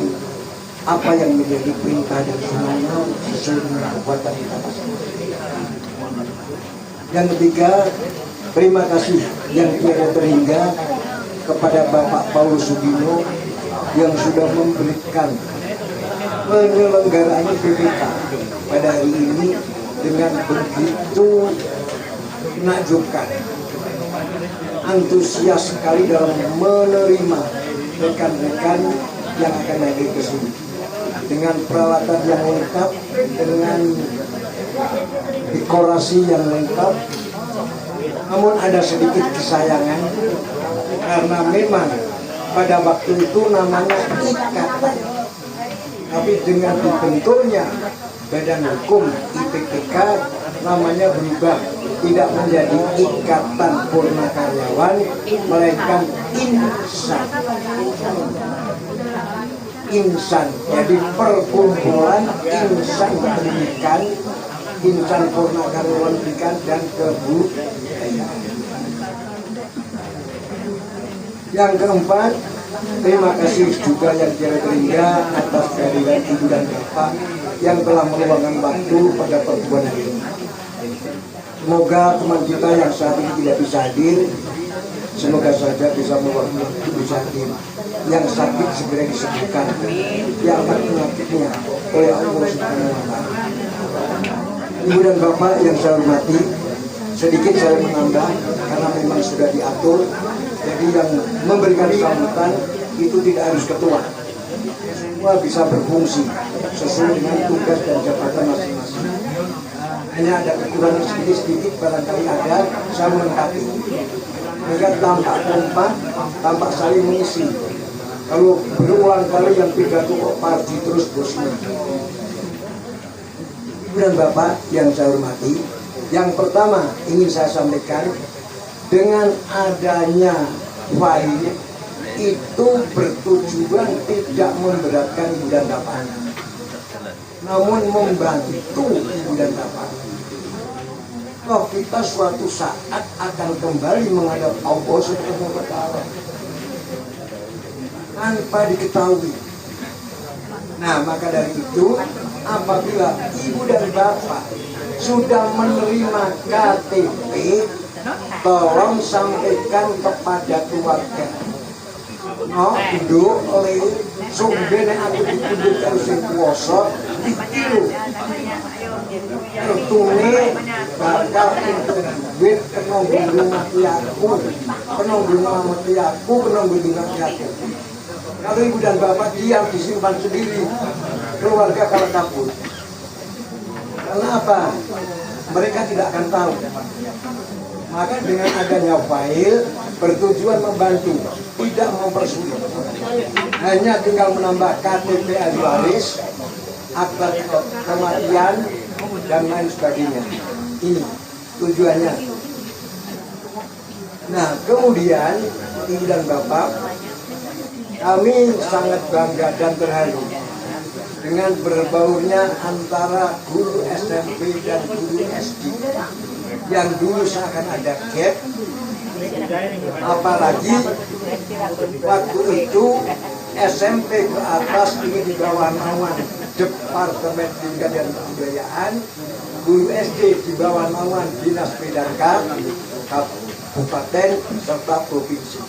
E: apa yang menjadi perintah dan sunnahnya sesuai dengan kekuatan kita masing-masing. Yang ketiga, terima kasih yang tiada terhingga kepada Bapak Paulus Sugino yang sudah memberikan penyelenggaraan IPPK pada hari ini dengan begitu menakjubkan, antusias sekali dalam menerima rekan-rekan yang akan hadir ke sini dengan peralatan yang lengkap, dengan dekorasi yang lengkap. Namun ada sedikit kesayangan karena memang pada waktu itu namanya ikatan, tapi dengan dibentuknya Badan Hukum IPPK namanya berubah, tidak menjadi Ikatan Purna Karyawan melainkan Insan. Insan, jadi perkumpulan insan pendidikan, insan purna karyawan pendidikan dan kebudayaan. Yang keempat, terima kasih juga yang tiada terhingga atas kehadiran Ibu dan Bapak yang telah meluangkan waktu pada pertemuan hari ini. Semoga teman kita yang saat ini tidak bisa hadir, semoga saja bisa meluangkan waktu bisa hadir. Yang sakit segera disembuhkan, yang penyakitnya oleh Allah Subhanahu wa Ta'ala. Ibu dan Bapak yang saya hormati, sedikit saya menambah karena memang sudah diatur. Jadi yang memberikan sambutan itu tidak harus ketua, semua bisa berfungsi sesuai dengan tugas dan jabatan masing-masing. Hanya ada kekurangan sedikit barangkali ada, saya melengkapi. Mereka tampak kompak, tampak saling mengisi. Kalau berulang kali yang pidato kok pagi terus bosnya. Ibu dan Bapak yang saya hormati, yang pertama ingin saya sampaikan, dengan adanya file itu bertujuan tidak memberatkan Ibu dan Bapak, namun membantu Ibu dan Bapak. Kalau kita suatu saat akan kembali menghadap Allah Subhanahu wa Ta'ala tanpa diketahui. Nah, maka dari itu apabila Ibu dan Bapak sudah menerima KTP, tolong sampaikan kepada keluarga. No, duduk oleh sumber yang aku dituduh terus yang kuasa ditiru. Tertune bakal duit kena gulung mati aku, kena gulung mati aku, kena gulung mati aku. Kalau Ibu dan Bapak diam disimpan sendiri, keluarga kalau kabur. Karena apa? Mereka tidak akan tahu. Maka dengan adanya file bertujuan membantu, tidak mempersulit. Hanya tinggal menambah KTP ahli waris, akta kematian dan lain sebagainya. Ini tujuannya. Nah, kemudian Ibu dan Bapak, kami sangat bangga dan terharu dengan berbaurnya antara guru SMP dan guru SD yang dulu seakan ada gap. Apalagi waktu itu SMP ke atas ini di bawah naungan Departemen Pendidikan dan Kebudayaan, guru SD di bawah naungan Dinas Pendidikan Kabupaten serta provinsi.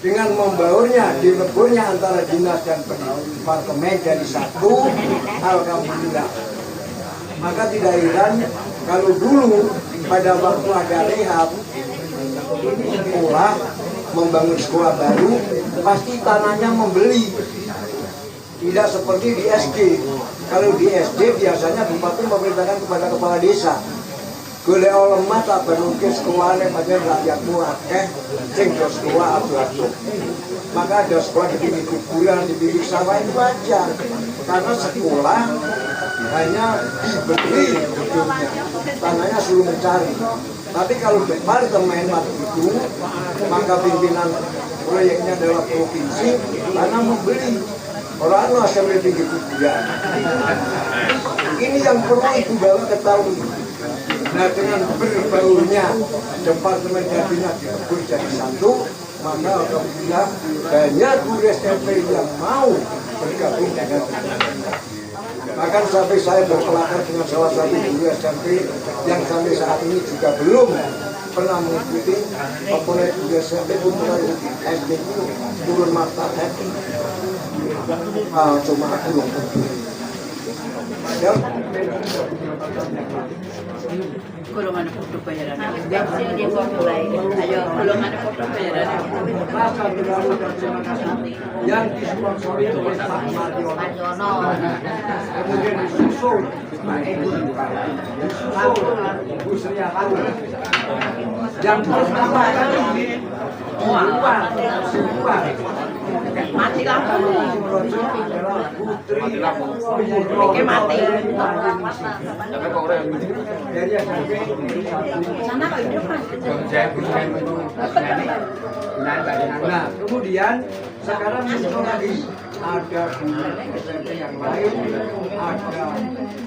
E: Dengan membaurnya, dileburnya antara dinas dan departemen jadi satu, alhamdulillah. Maka tidak heran kalau dulu pada waktu ada rehab ini sekolah membangun sekolah baru, pasti tanahnya membeli. Tidak seperti di SD. Kalau di SD biasanya bupati memerintahkan kepada kepala desa, golek olemat tak berukir sekolah yang macam rakyatmu akeh, sing do sekolah adu-adu. Maka ada sekolah di pinggir kuburan, di pinggir sawah itu wajar. Karena sekolah hanya diberi gedungnya, tanahnya suruh mencari. Tapi kalau departemen waktu itu, maka pimpinan proyeknya adalah provinsi, karena membeli. Orang anu asal di pinggir kuburan. Ini yang perlu Ibu Bapak ketahui. Nah, dengan berbaurnya departemen dan dinas dilebur jadi satu, maka alhamdulillah banyak guru SMP yang mau bergabung dengan kita. Bahkan sampai saya berkelakar dengan salah satu guru SMP yang sampai saat ini juga belum pernah mengikuti apalagi guru SMP pun pernah SD itu turun martabat. Cuma aku loh.
C: Belum ada foto bayaran. Dia mulai. Ayo, belum ada foto bayaran.
E: Yang disponsori oleh Pak Marjono. Kemudian disusul Pak Edi, disusul Bu Sri Ayu. Yang pertama kali semua
C: Mati lampu.
E: Putri
C: Oke mati. Sana kok hidup Mas.
E: Nah, kemudian sekarang muncul lagi ada guru SMP yang lain, ada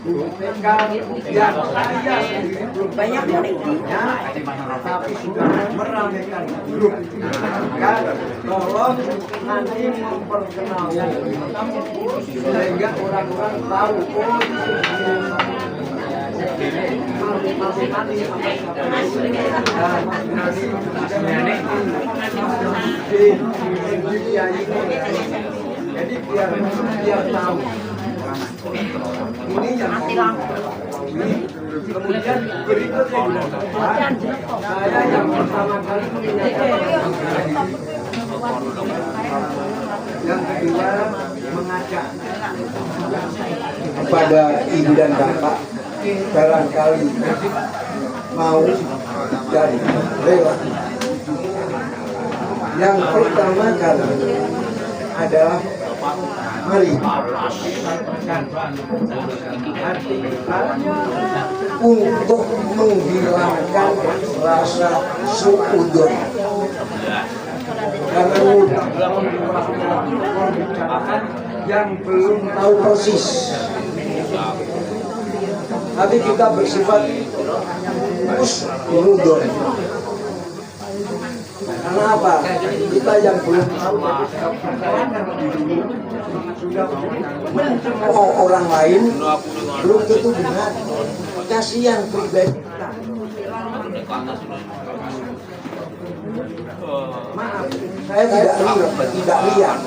E: guru TK yang saya sendiri belum banyak muridnya, tapi sudah meramaikan grup. Kan, tolong nanti memperkenalkan sehingga orang-orang tahu jadi biar tahu ini yang kemudian berikutnya saya yang pertama kali yang kedua mengajak kepada ibu dan bapak barangkali mau dan rela. Yang pertama kali adalah mari hati kita untuk menghilangkan rasa suudon. Jangan mudah membicarakan yang belum tahu persis. Tapi kita bersifat usnudon. Karena apa? Kita yang belum tahu sudah orang lain belum tentu benar. Kasihan pribadi kita. Maaf, saya tidak lihat.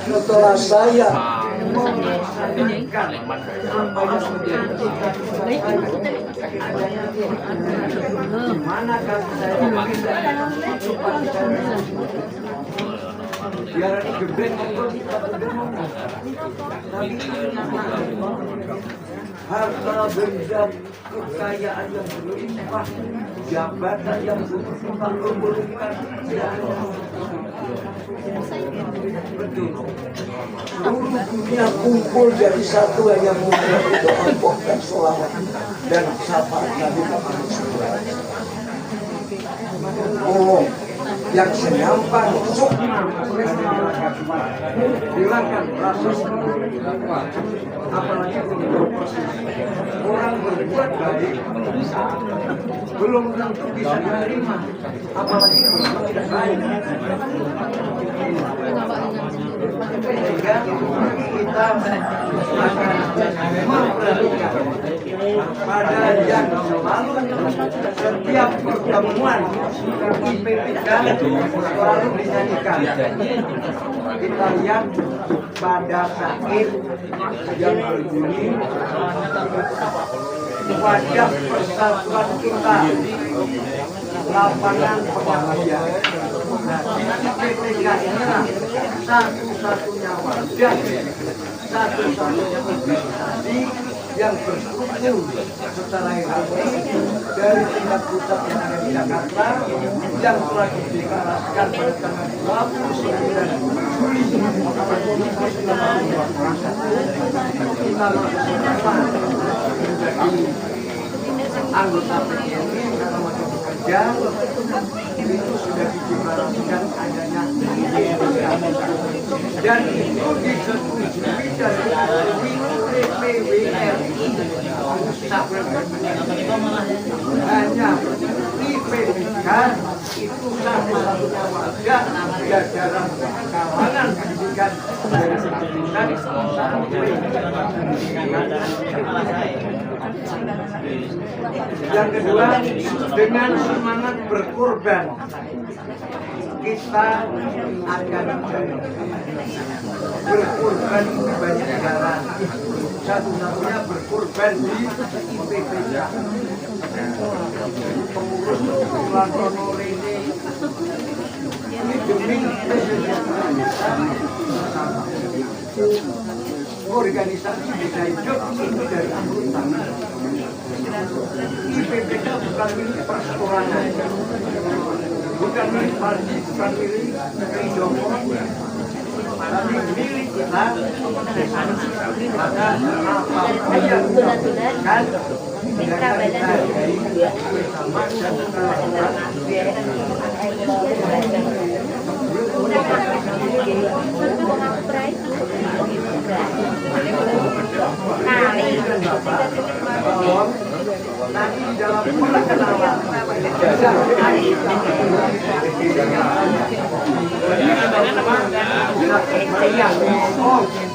E: Setelah saya harta benda kekayaan yang berlimpah, jabatan yang berlimpah, Seluruh dunia kumpul jadi satu hanya mengucap doa dan sholawat dan sapaan Nabi Muhammad SAW. Oh, yang senyampang sukma hilangkan rasa apalagi orang berbuat baik belum tentu bisa diterima, apalagi berbuat tidak baik. Sehingga kita akan memperhatikan pada yang selalu setiap pertemuan IPPK selalu dinyanyikan. Kita lihat pada sakit yang berbunyi wajah persatuan kita, lapangan pengajian. IPPK inilah satu-satunya wajah, satu-satunya organisasi yang berkumpul secara harmoni dari tingkat pusat yang ada di Jakarta yang telah dideklarasikan pada tanggal 29 Juli 2021. Kita bersama menjadi anggota PGRI karena waktu bekerja itu sudah dideklarasikan adanya dan itu disetujui dari PPWRI pusat. Hanya IPPK itu satu-satunya wadah jajaran kalangan pendidikan dari pusat sampai yang kedua, dengan semangat berkorban kita akan berkorban di banyak jalan. Satu-satunya berkorban di IPPK. Pengurus Tulang Honor ini demi organisasi bisa hidup itu dari anggota. IPPK bukan milik perseorangan, bukan milik parti, bukan milik negeri Joko, tapi milik kita. Maka apapun yang kita lakukan kita hargai bersama dan kita lakukan. Nanti di dalam perkenalan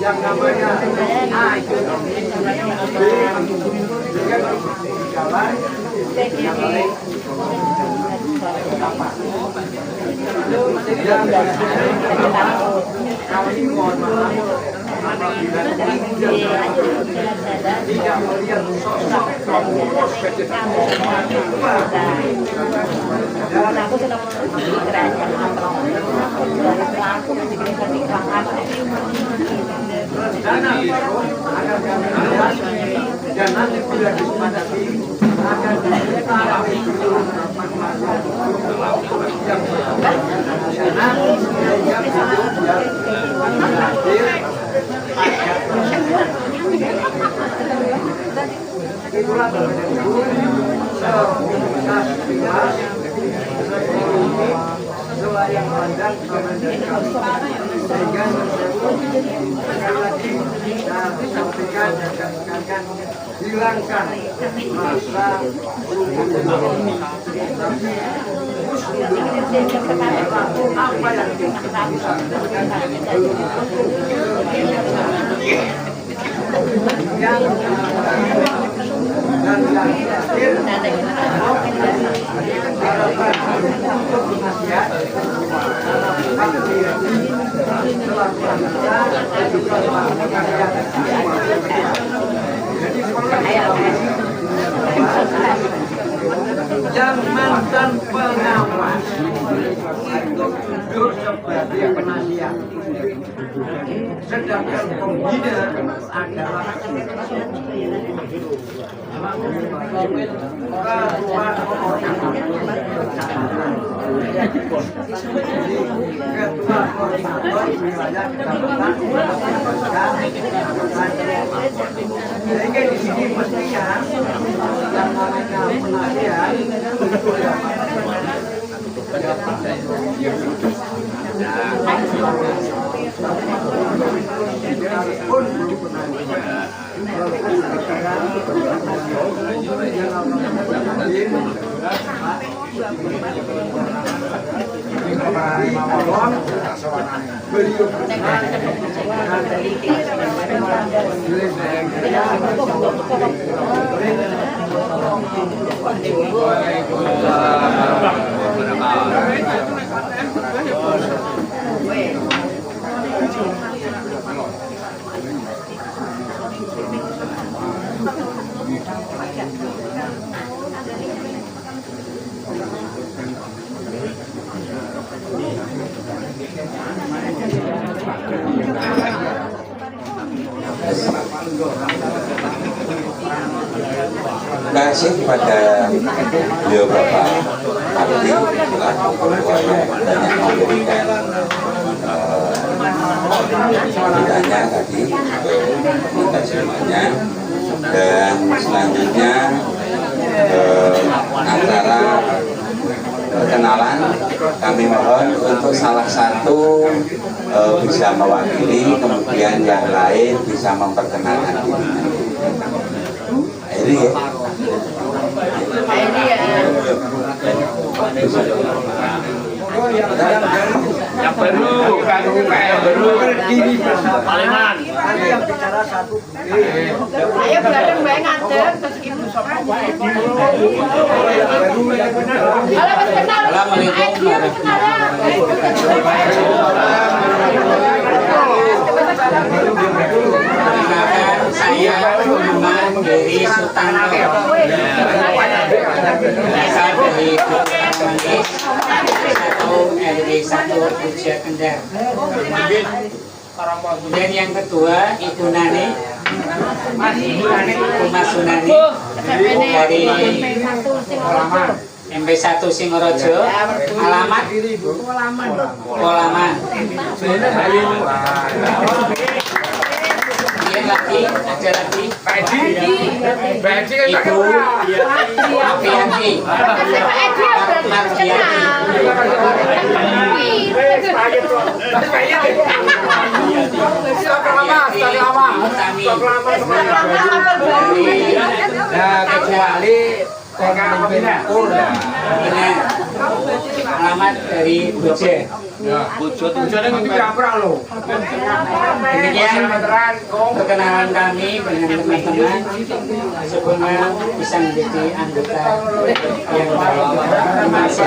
E: yang namanya A itu jalan yang baik kami mohon maaf apabila tidak melihat sosok pengurus dan aku sudah rencana akan kami lihat dan nanti bila disepakati akan ditaruh dulu yang karena yang hadir itulah sepintas selayang pandang sehingga sekali lagi saya sampaikan dan kami hilangkan rasa apa yang kita bisa dan yang terakhir harapan untuk nasihat setelah kita juga melakukan yang mantan pengawas itu duduk sebagai penasihat, sedangkan pembina adalah di sini mestinya yang namanya penasihat
D: Terima kasih kepada beliau Bapak Abdi selaku ketua yang banyak memberikan ditanya tadi kita semuanya, dan selanjutnya antara perkenalan kami mohon untuk salah satu bisa mewakili, kemudian yang lain bisa memperkenalkan dirinya. Ini ya.
E: yang baru diri Paleman. Nanti yang bicara satu.
C: Ayo bareng bae ngadeg terus ibu sapa wae. Halo Mas kenal.
H: Saya Muhammad dari Sultan dari satu Puja Kendar. Kemudian yang kedua Ibu Nani, Ibu Mas Sunani dari MP1 Singorojo, alamat Polaman. Lagi ada lagi Ibu Apianti alamat dari Boje. Demikian perkenalan kami dengan teman-teman supaya bisa menjadi anggota yang baik. Terima kasih.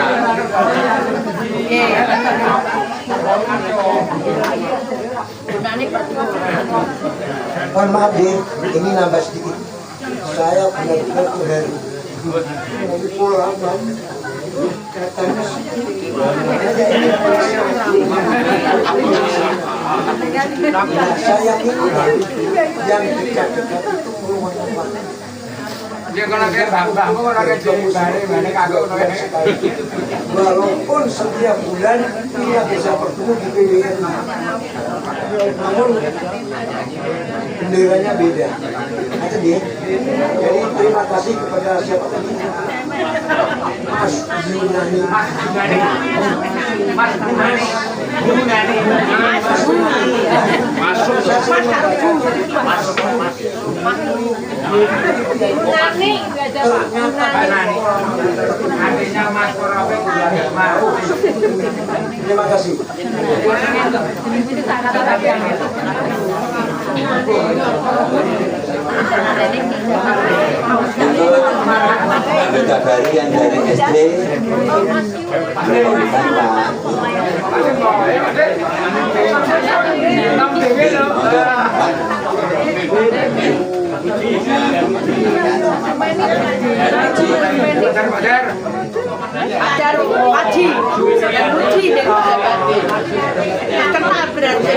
E: Mohon maaf Din, ini nambah sedikit. Saya benar-benar terharu. Ini pulang kan. Saya ini yang dekat-dekat itu puluhan. Walaupun setiap bulan dia bisa bertemu di PWN, namun benderanya beda. Itu dia. Jadi terima kasih kepada siapa tadi? Mas Yunani. Terima kasih.
D: Untuk anggota baru yang dari SD,
C: Ajar Haji, Haji kenal berarti.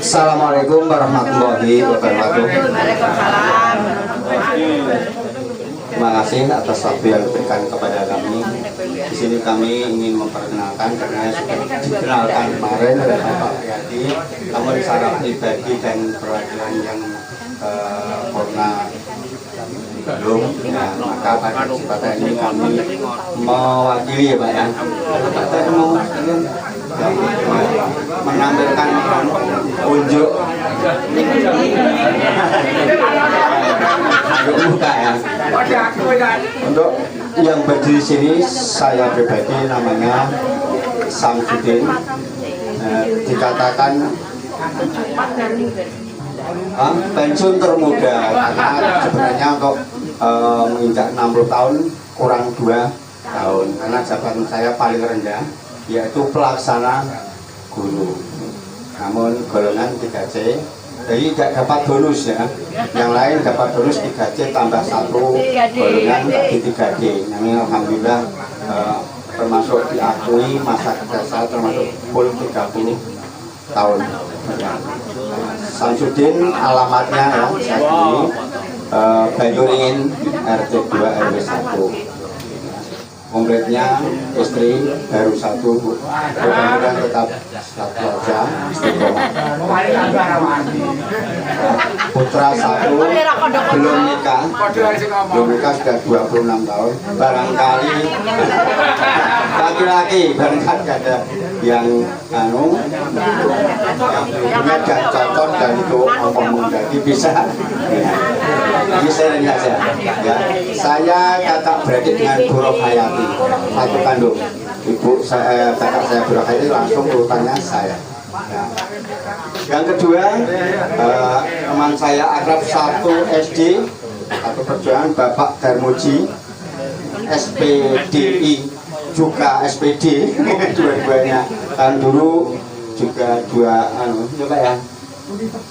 E: Assalamualaikum warahmatullahi wabarakatuh.
C: Waalaikumsalam.
E: Terima kasih atas waktu yang diberikan kepada kami. Di sini kami ingin memperkenalkan karena sudah dikenalkan kemarin oleh Bapak Yadi, namun secara pribadi dan perwakilan yang pernah belum, ya, maka pada kesempatan ini kami mewakili ya Pak ya. Kita mau menampilkan unjuk buka ya. Untuk yang berdiri sini saya pribadi namanya Samsudin, dikatakan pensiun termuda karena sebenarnya untuk menginjak 60 tahun kurang 2 tahun karena jabatan saya paling rendah yaitu pelaksana guru, namun golongan 3C, jadi tidak dapat bonus ya, yang lain dapat bonus 3C tambah 1 golongan di 3D. Yang alhamdulillah termasuk diakui masa kerja saya termasuk full 30 tahun. Samsudin alamatnya ya, saya ini Banyuringin RT 2 RW 1. Kompletnya istri baru 1, mudah-mudahan tetap keluarga istiqomah. Putra 1 belum nikah sudah 26 tahun. Barangkali laki-laki barangkali ada yang yang dan cocok dan itu ngomong jadi bisa. Ini saya saja ya. Saya kakak beradik dengan Bu Rohayati, satu kandung. Ibu saya, kakak saya Bu Rohayati langsung urutannya saya. Ya. Yang kedua, teman saya akrab 1 SD, satu perjuangan Bapak Darmuji, SPDI juga SPD, dua-duanya kan dulu juga coba ya.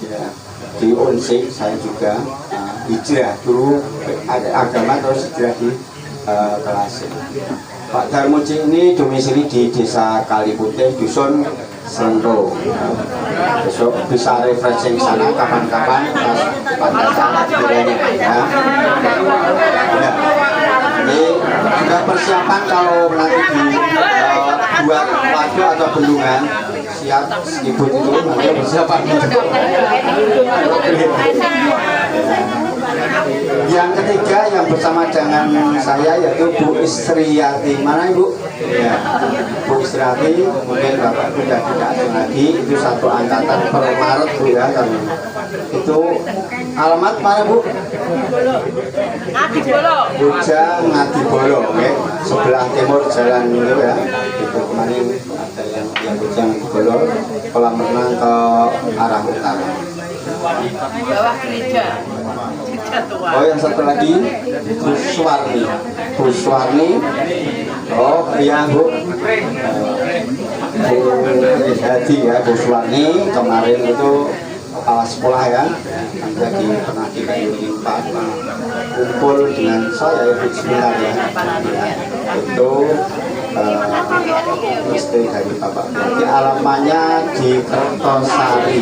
E: Ya, di Unsik saya juga hijrah dulu agama terus hijrah di kelas. Pak Darmuji ini domisili di Desa Kaliputih, Dusun Sento. Besok bisa refreshing sana kapan-kapan pada saat bedanya ya. Ini sudah persiapan kalau nanti dibuat waduk atau bendungan, siap ibu itu nanti persiapan. Yang ketiga yang bersama dengan saya yaitu Bu Istriati. Mana Ibu? Ya, Bu Istriati, mungkin Bapak sudah tidak asing lagi, itu satu angkatan per Maret Bu ya. Itu alamat mana Bu?
C: Ngadibolo.
E: Bujang Ngadibolo, okay. Sebelah timur jalan itu ya. Itu kemarin ada yang Bujang Ngadibolo, kolam renang ke arah utara.
C: Bawah gereja.
E: Oh yang satu lagi Bu Suwarni. Bu Suwarni. Oh iya Bu. Bu Hadi ya, Bu Suwarni kemarin itu kepala sekolah ya. Lagi pernah di Kayu Pak kumpul dengan saya ya sebentar ya. Itu istri dari Bapak. Jadi alamannya di Kertosari.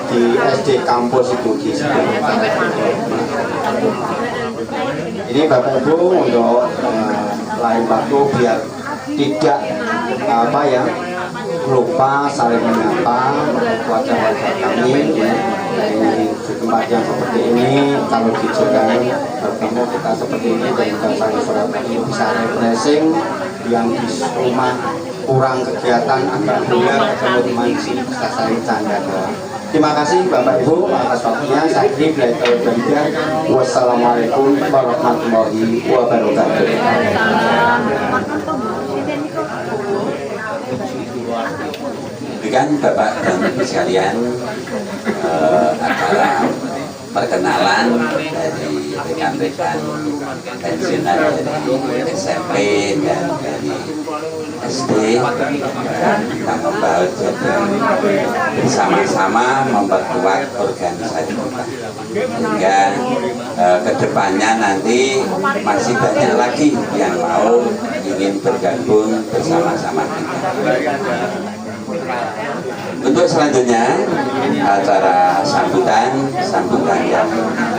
E: Di SD kampus itu di ini Bapak Ibu untuk lain waktu biar tidak lupa saling menyapa wajah-wajah kami ya. Di tempat yang seperti ini kalau dijaga bertemu kita seperti ini dan kita saling sholawati bisa refreshing yang di rumah kurang kegiatan agar juga ketemu teman bisa saling canda. Terima kasih Bapak Ibu atas waktunya. Saya kira wassalamualaikum warahmatullahi wabarakatuh.
D: Demikian Bapak dan Ibu sekalian, acara perkenalan dari rekan-rekan pensiunan dari SMP dan dari SD kita membahas bersama-sama memperkuat organisasi kita sehingga kedepannya nanti masih banyak lagi yang mau ingin bergabung bersama-sama kita. Untuk selanjutnya acara sambutan yang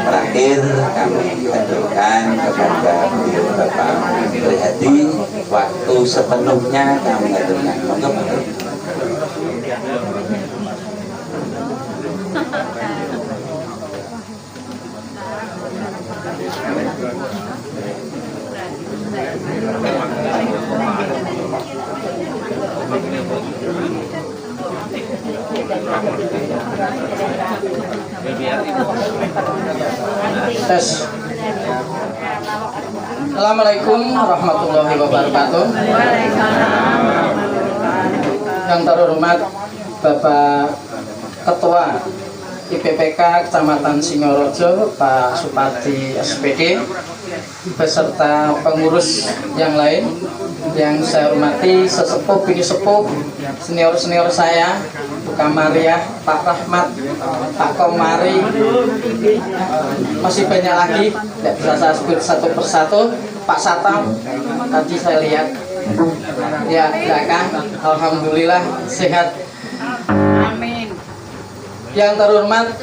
D: terakhir kami haturkan kepada beliau Bapak Prihadi, waktu sepenuhnya kami haturkan. Monggo Pak.
I: Tes. Assalamualaikum warahmatullahi wabarakatuh. Yang terhormat Bapak Ketua IPPK Kecamatan Singorojo, Pak Supati SPD, beserta pengurus yang lain yang saya hormati, sesepuh bini sepuh, senior saya, Bu Kamariah, Pak Rahmat, Pak Komari, masih banyak lagi, tidak bisa saya sebut satu persatu. Pak Satam, tadi saya lihat, ya belakang, alhamdulillah sehat. Amin. Yang terhormat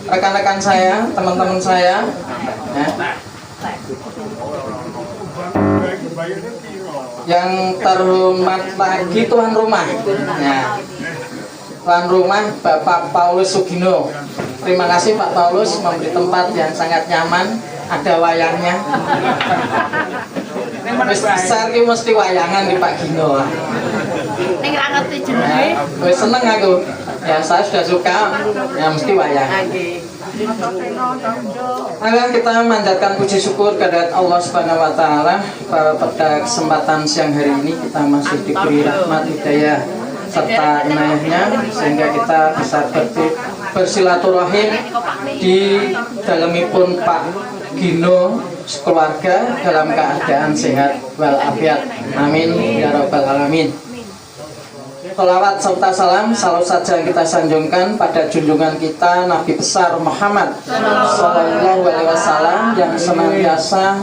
I: rekan-rekan saya, teman-teman saya, ya. Yang terhormat lagi tuan rumah, ya. Tuan rumah Bapak Paulus Sugino. Terima kasih Pak Paulus memberi tempat yang sangat nyaman, ada wayangnya. Besar ki mesti wayangan di Pak Gino.
C: Ning ra ngerti jenenge.
I: Wis seneng aku. Ya saya sudah suka, ya mesti wayangan. Agar kita memanjatkan puji syukur kepada Allah Subhanahu wa taala pada kesempatan siang hari ini kita masih diberi rahmat hidayah serta inayahnya sehingga kita bisa bersilaturahim di dalamipun Pak Gino sekeluarga dalam keadaan sehat walafiat. Amin ya rabbal alamin. Salawat serta salam selalu saja kita sanjungkan pada junjungan kita Nabi besar Muhammad Sallallahu Alaihi Wasallam yang senantiasa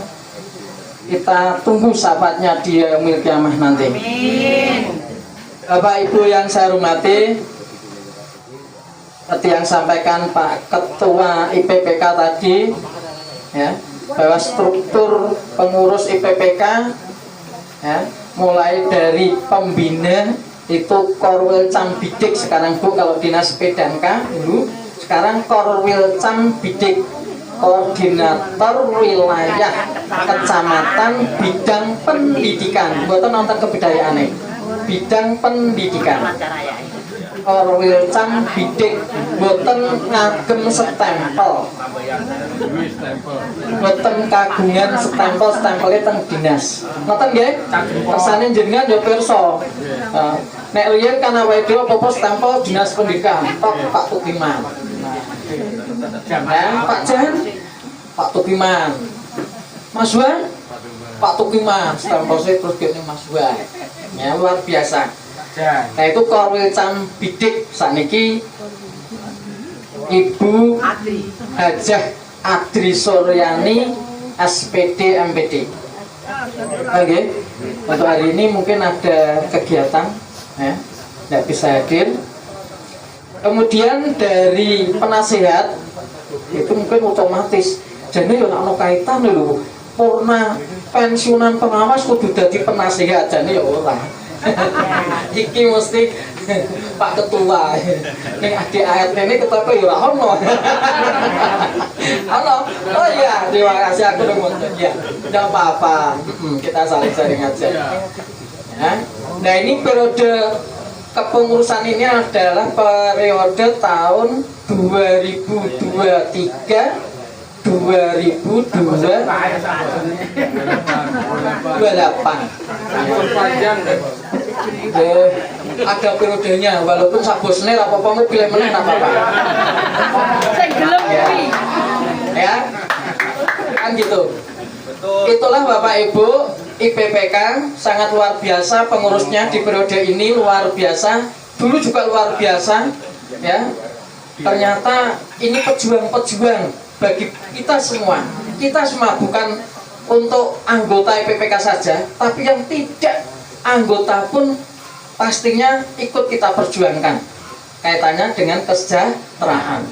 I: kita tunggu sahabatnya di yaumil kiamah nanti. Bapak Ibu yang saya hormati, seperti yang sampaikan Pak Ketua IPPK tadi, ya, bahwa struktur pengurus IPPK, ya, mulai dari pembina itu Korwil Cam Bidik sekarang Bu, kalau dinas Pedanka dulu, sekarang Korwil Cam Bidik, koordinator wilayah kecamatan bidang pendidikan, buatan nonton kebudayaan bidang pendidikan. Korwil Cam Bidik, buatan ngagem stempel, buatan kagungan stempelnya teng dinas. Nonton nggih? Kersane jenengan yo pirsa. Nek riyen kan awake dhewe apa stempel dinas pendidikan, tok Pak Tukiman. Pak Jan, Pak Tukiman. Mas Wan, Pak Tukiman, stempel saya terus kene Mas Wan. Ya luar biasa. Nah itu Korwil Cam Bidik saniki Ibu Hajah Adri Suryani SPD MPD. Oke, untuk hari ini mungkin ada kegiatan, ya, tidak bisa hadir. Kemudian dari penasehat itu mungkin otomatis, jadi ya ono kaitan lho, purna pensiunan pengawas kudu dadi penasehat, jadi ya ora. Iki mesti Pak Ketua. Ning adik ayat ini ketapa ya ora ono. Halo. Oh iya, terima kasih aku udah nonton. Ya, enggak apa-apa. Kita saling-saling aja. Ya. Nah, ini periode kepengurusan ini adalah periode tahun 2023 2028. Ada periodenya, walaupun sabosne apa-apa mau pilih meneh apa-apa. Ya, kan gitu. Itulah Bapak Ibu IPPK sangat luar biasa, pengurusnya di periode ini luar biasa, dulu juga luar biasa ya. Ternyata ini pejuang-pejuang bagi kita semua. Kita semua bukan untuk anggota IPPK saja, tapi yang tidak anggota pun pastinya ikut kita perjuangkan kaitannya dengan kesejahteraan.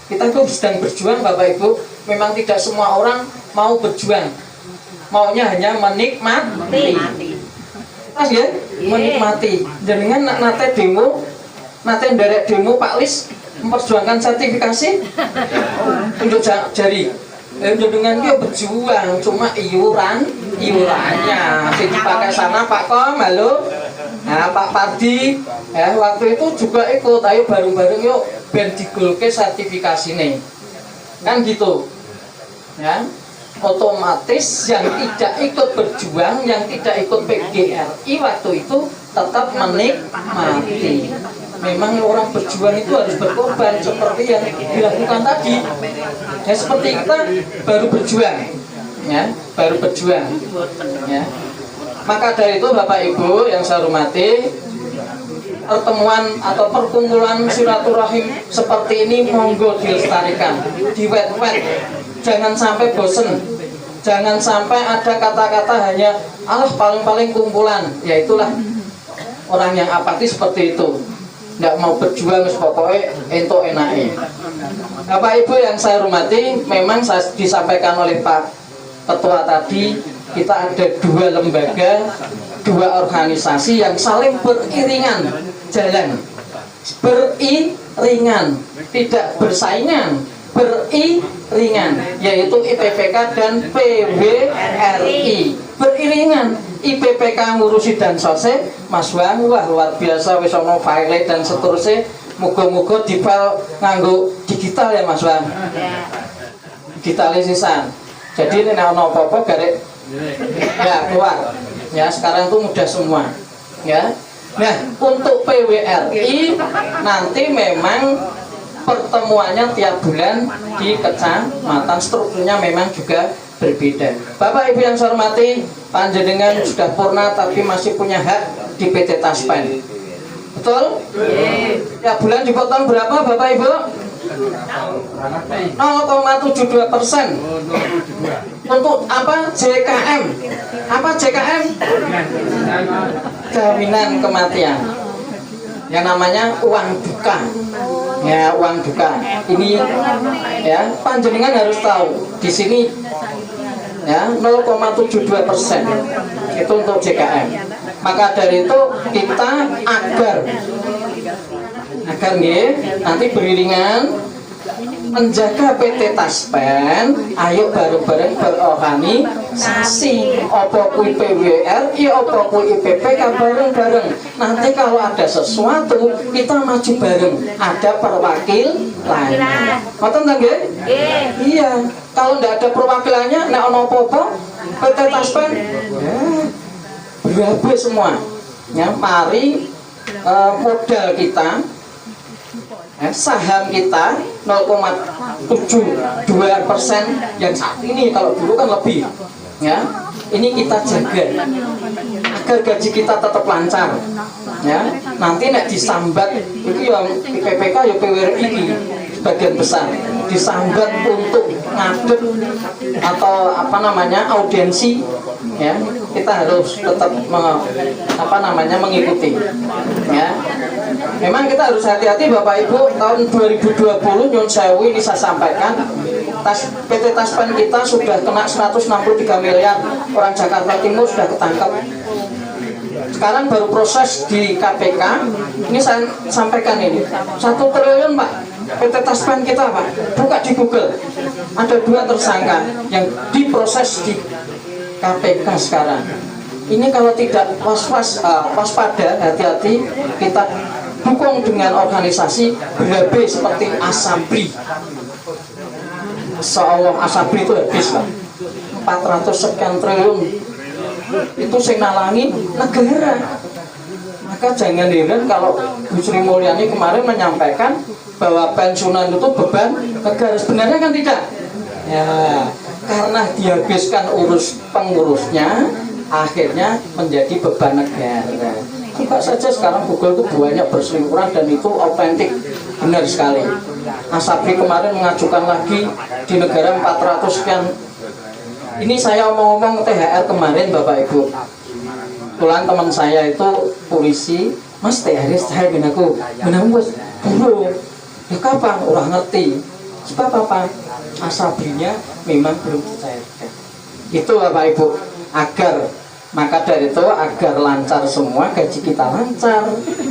I: Kita itu sedang berjuang Bapak Ibu. Memang tidak semua orang mau berjuang, maunya hanya menikmati. Mas ya, menikmati. Dengan nate demo, nate nderek demo Pak Lis memperjuangkan sertifikasi untuk jari. Dengan dia berjuang, cuma iurannya masih dipakai sana Pak Kom, halo. Nah Pak Pardi, ya waktu itu juga ikut, ayo bareng-bareng yuk ben digolke sertifikasi nih, kan gitu, ya. Otomatis yang tidak ikut berjuang, yang tidak ikut PGRI waktu itu tetap menikmati. Memang orang berjuang itu harus berkorban seperti yang dilakukan tadi. Ya seperti kita baru berjuang, ya, baru berjuang. Ya. Maka dari itu Bapak Ibu yang saya hormati, pertemuan atau perkumpulan silaturahim seperti ini monggo dilestarikan, diwet-wet. Jangan sampai bosen, jangan sampai ada kata-kata hanya Allah paling-paling kumpulan, yaitulah orang yang apatis seperti itu. Nggak mau berjuang pokoknya ento enake. Bapak Ibu yang saya hormati, memang saya disampaikan oleh Pak Ketua tadi, kita ada dua lembaga, dua organisasi yang saling beriringan jalan, beriringan, tidak bersaingan, beriringan, yaitu IPPK dan PWRI beriringan. IPPK ngurusi dan sose, Mas Wang, wah luar biasa, wis ono file dan seterusnya. Muga-muga di file nganggo digital ya Mas Wang, digitalisasian. Jadi ini ono apa-apa garek ya keluar. Ya sekarang itu mudah semua. Ya. Nah untuk PWRI nanti memang pertemuannya tiap bulan di kecamatan, strukturnya memang juga berbeda. Bapak Ibu yang saya hormati, panjenengan sudah purna tapi masih punya hak di PT Taspen. Betul? Ya bulan dipotong berapa Bapak Ibu? 0,72%. Untuk apa? JKM. Apa JKM? Jaminan kematian. Yang namanya uang duka. Ya, uang duka. Ini ya, panjenengan harus tahu di sini ya 0,72% itu untuk JKM. Maka dari itu kita agar nanti beriringan menjaga PT Taspen, ayo bareng-bareng berorganisasi, opo kui PWRI, opo kui IPPK bareng-bareng. Nanti kalau ada sesuatu kita maju bareng, ada perwakilannya. Ngoten ta nggih? Iya. Kalau tidak ada perwakilannya, nek ono apa-apa PT Taspen berabe semua. Ya, mari modal kita, saham kita 0,72% yang saat ini, kalau dulu kan lebih. Ya, ini kita jaga agar gaji kita tetap lancar. Ya, nanti nek disambat itu yang IPPK ya PWRI sebagian besar disambat untuk ngadep atau apa namanya audiensi, ya kita harus tetap mengikuti. Ya, memang kita harus hati-hati Bapak Ibu. Tahun 2020 Nyun Sewu ini saya sampaikan, PT Taspen kita sudah kena 163 miliar, orang Jakarta Timur sudah ketangkap. Sekarang baru proses di KPK. Ini saya sampaikan ini 1 triliun Pak. PT Taspen kita Pak, buka di Google, ada 2 tersangka yang diproses di KPK sekarang. Ini kalau tidak waspada, hati-hati, kita dukung dengan organisasi berabe seperti Asabri. Seolah Asabri itu habis Pak, 400 sekian triliun itu sing nalangi negara. Maka jangan heran kalau Bu Sri Mulyani kemarin menyampaikan bahwa pensiunan itu beban negara. Sebenarnya kan tidak. Ya, karena dihabiskan pengurusnya, akhirnya menjadi beban negara. Coba saja sekarang Google itu banyak berseliweran dan itu autentik, benar sekali. Asabri kemarin mengajukan lagi di negara 400 sekian. Ini saya omong-omong THR kemarin Bapak Ibu. Kebetulan teman saya itu polisi, Mas THR saya benaku, bos, belum. Ya kapan? Orang ngerti. Sebab apa? Asabrinya memang belum dicairkan. Itu Bapak Ibu. Maka dari itu agar lancar semua, gaji kita lancar,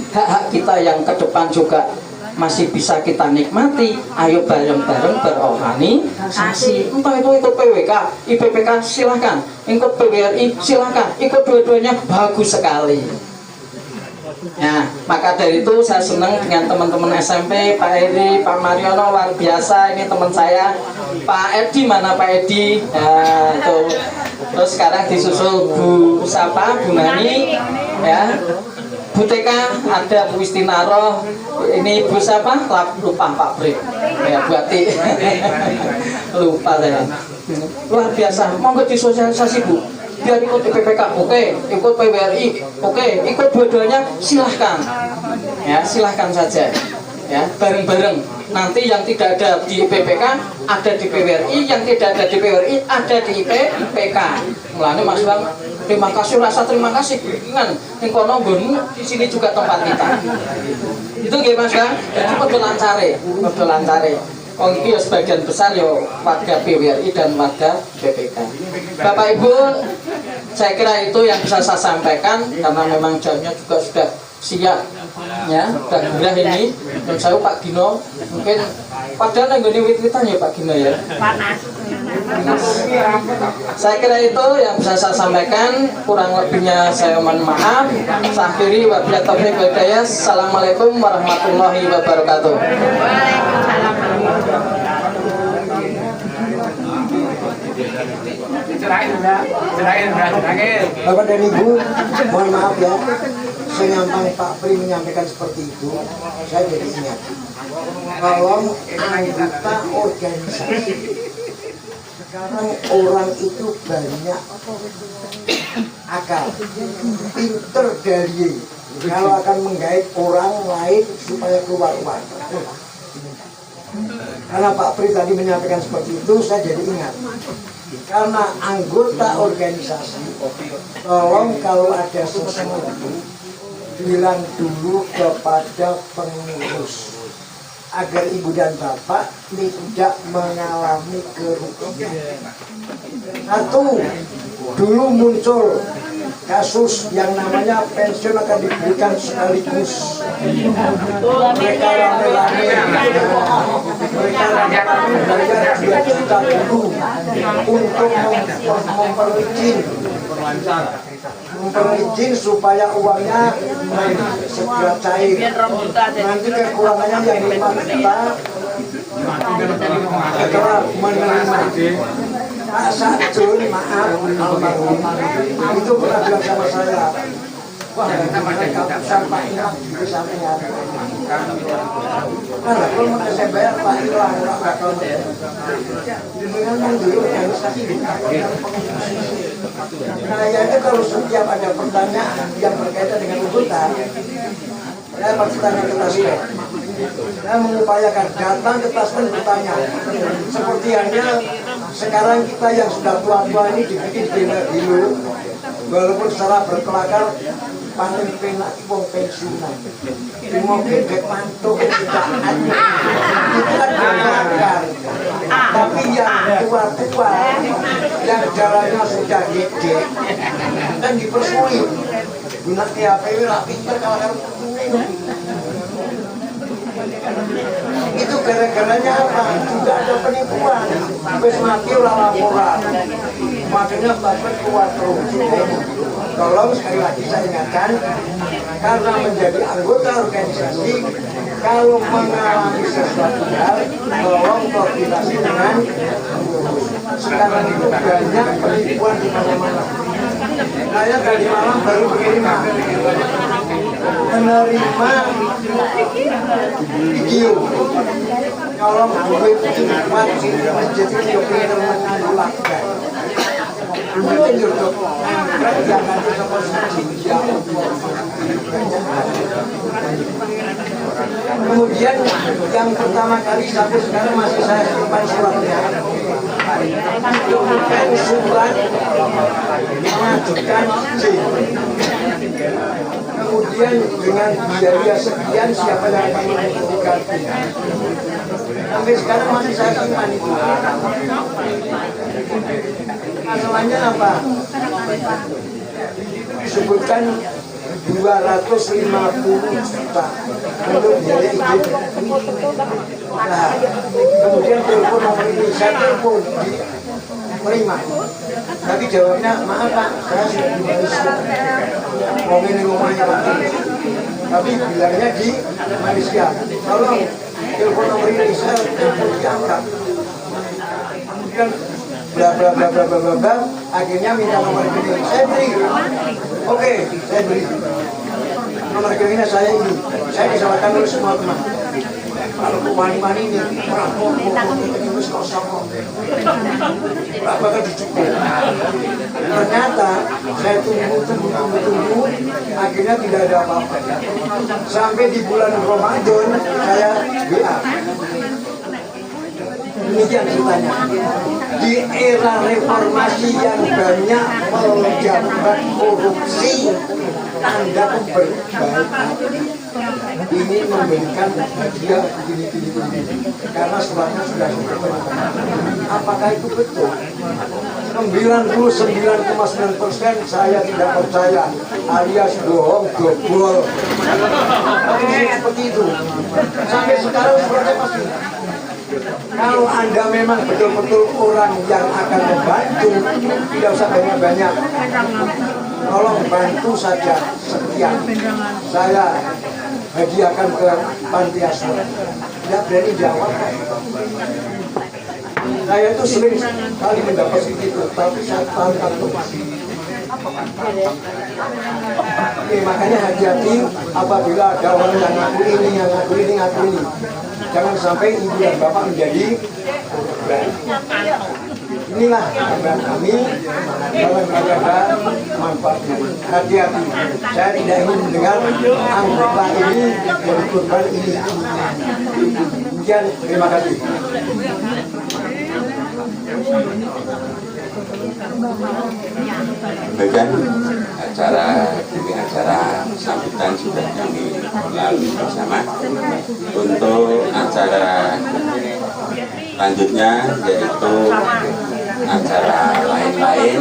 I: hak-hak kita yang ke depan juga masih bisa kita nikmati. Ayo bareng-bareng berorganisasi. Entah itu ikut PWK, IPPK silahkan, ikut PWRI silahkan, ikut dua-duanya bagus sekali. Nah, maka dari itu saya senang dengan teman-teman SMP, Pak Eri, Pak Mariono, luar biasa. Ini teman saya, Pak Edi, mana Pak Edi? Nah, tuh. Terus sekarang disusul Bu Sapa, Bu Nani, ya, Bu TK, ada Bu Istinaro, ini Bu Sapa, lupa Pak Bri, ya Buati, lupa saya. Luar biasa, monggo disosialisasi Bu. Biar ikut IPPK, oke, ikut PWRI, oke, ikut dua-duanya silahkan, ya silahkan saja, ya bareng-bareng. Nanti yang tidak ada di IPPK ada di PWRI, yang tidak ada di PWRI ada di IPPK. Mulanya Mas Bang, terima kasih, rasa terima kasih. Ingat, yang kono di sini juga tempat kita. Itu gimana Mas Bang? Jadi perlu lancare. Oh ini ya sebagian besar ya warga PWRI dan warga BPK. Bapak Ibu, saya kira itu yang bisa saya sampaikan karena memang jamnya juga sudah siap, ya, sudah gerah ini. Dan saya Pak Gino, mungkin padahal nggak wit-witan ya Pak Gino ya. Panas. Saya kira itu yang bisa saya sampaikan, kurang lebihnya saya mohon maaf. Akhiri wabillahi taufiq wal hidayah. Assalamualaikum warahmatullahi wabarakatuh. Waalaikumsalam.
J: Bapak dan Ibu, mohon maaf ya, senyampang Pak Pri menyampaikan seperti itu, saya jadi ingat. Kalau anggota organisasi, sekarang orang itu banyak akal, pinter dari kalau akan menggait orang lain supaya keluar uang. Karena Pak Pri tadi menyampaikan seperti itu, saya jadi ingat. Karena anggota organisasi, tolong kalau ada sesuatu bilang dulu kepada pengurus agar ibu dan bapak tidak mengalami kerugian. Satu, dulu muncul kasus yang namanya pensiun akan diberikan sekaligus. Mereka rame-rame membayar 2 juta dulu untuk memperizin supaya uangnya segera cair. Nanti kekurangannya yang 5 juta setelah menerima. Pak Sajun, maaf, itu pernah bilang sama saya, wah, keputusan Pak Ilham di sampingan. Karena kalau mau saya bayar Pak Ilham, nggak bakal dengan dulu organisasi. Saya itu kalau setiap ada pertanyaan yang berkaitan dengan anggota, saya pasti tanya ke Taspen. Saya mengupayakan datang ke Taspen bertanya. Seperti hanya sekarang kita yang sudah tua-tua ini dibikin dulu, walaupun secara berkelakar paling penak wong pensiunan. Mau gedek mantuk tidak ada. Itu kan berkelakar. Tapi yang tua-tua, yang jalannya sudah gede, kan dipersulit. Guna THPW lah pinter kalau itu gara-garanya apa? Juga ada penipuan. Habis mati orang laporan. Makanya Bapak kuat terus. Tolong sekali lagi saya ingatkan, karena menjadi anggota organisasi, kalau mengalami sesuatu hal, tolong koordinasi dengan pengurus. Sekarang itu banyak penipuan di mana-mana. Saya tadi malam baru menerima video nyolong duit wajib menjadi video printer menulakkan. Kemudian yang pertama kali sampai sekarang masih saya simpan suratnya. Bukan surat mengajukan C. Kemudian dengan biaya sekian siapa yang akan memberikan. Sampai sekarang masih saya simpan itu. Masalahnya apa? Disebutkan 250 juta untuk biaya izin. Nah, kemudian telepon nomor ini, saya telepon diterima. Tapi jawabnya, maaf Pak, saya sudah di Malaysia. Ngomongnya Pak. Tapi bilangnya di Malaysia. Kalau telepon nomor ini saya telepon diangkat. Kemudian bla bla bla bla bla bla, akhirnya minta nomor rekening. Saya beri. Oke, saya beri. Nomor rekeningnya saya ini. Saya disalahkan oleh semua teman. Kalau kemani-mani ini, ini kosong. Bakal dicukup. Ternyata saya tunggu, akhirnya tidak ada apa-apa. Sampai di bulan Ramadan saya WA. Demikian ceritanya. Di era reformasi yang banyak menjabat korupsi, Anda pun berbaik ingin memberikan hadiah begini. Karena suratnya sudah teman-teman. Apakah itu betul? 99,9% saya tidak percaya, alias bohong, gobol. Seperti itu. Sampai sekarang suratnya pasti. Kalau Anda memang betul-betul orang yang akan membantu, tidak usah banyak-banyak. Tolong bantu saja sekian. Saya hadiahkan ke panti asuhan. Tidak berani jawab. Saya itu sering kali mendapat itu, tapi saya tantang terus. Makanya hati-hati apabila ada orang yang ngaku ini. Jangan sampai ibu dan bapak menjadi korban. Inilah gambaran kami dalam menjaga manfaatnya. Hati-hati. Saya tidak ingin mendengar anggota ini dari korban ini. Demikian, terima kasih.
D: Bagian acara sambutan sudah kami lalui bersama. Untuk acara lanjutnya yaitu acara lain-lain.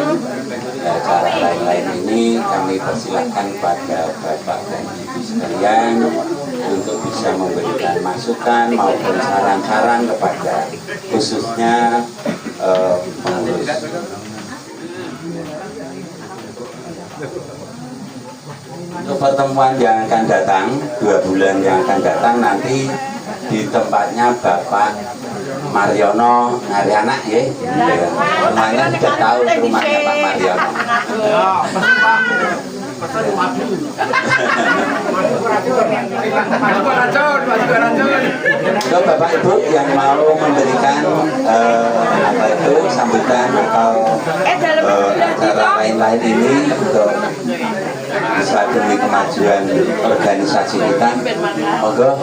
D: Acara lain-lain ini kami persilahkan pada Bapak dan Ibu sekalian untuk bisa memberikan masukan maupun saran-saran kepada khususnya pengurus. Untuk pertemuan yang akan datang, 2 bulan yang akan datang nanti di tempatnya Bapak Mariono Narianak ya. Semuanya sudah tahu rumahnya Pak Mariono. Untuk Bapak Ibu yang mau memberikan sambutan atau acara lain-lain ini untuk bisa demi kemajuan organisasi kita, monggo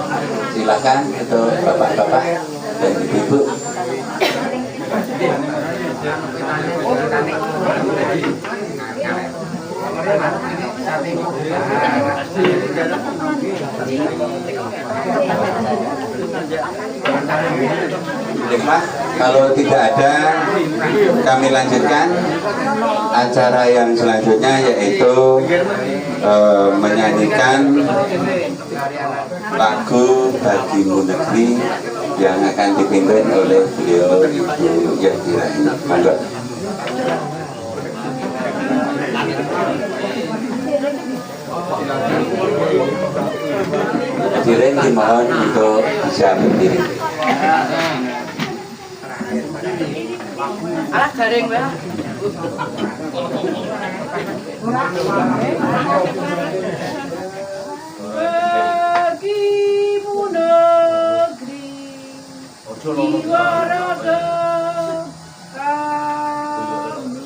D: silakan untuk bapak-bapak dan ibu-ibu. Baiklah, kalau tidak ada, kami lanjutkan acara yang selanjutnya, yaitu menyanyikan lagu Bagimu Negeri yang akan dipimpin oleh beliau Ibu Yadira. Monggo. Hadirin dimohon untuk bisa berdiri.
C: Alah garing wae. Bagimu negeri jiwa raga kami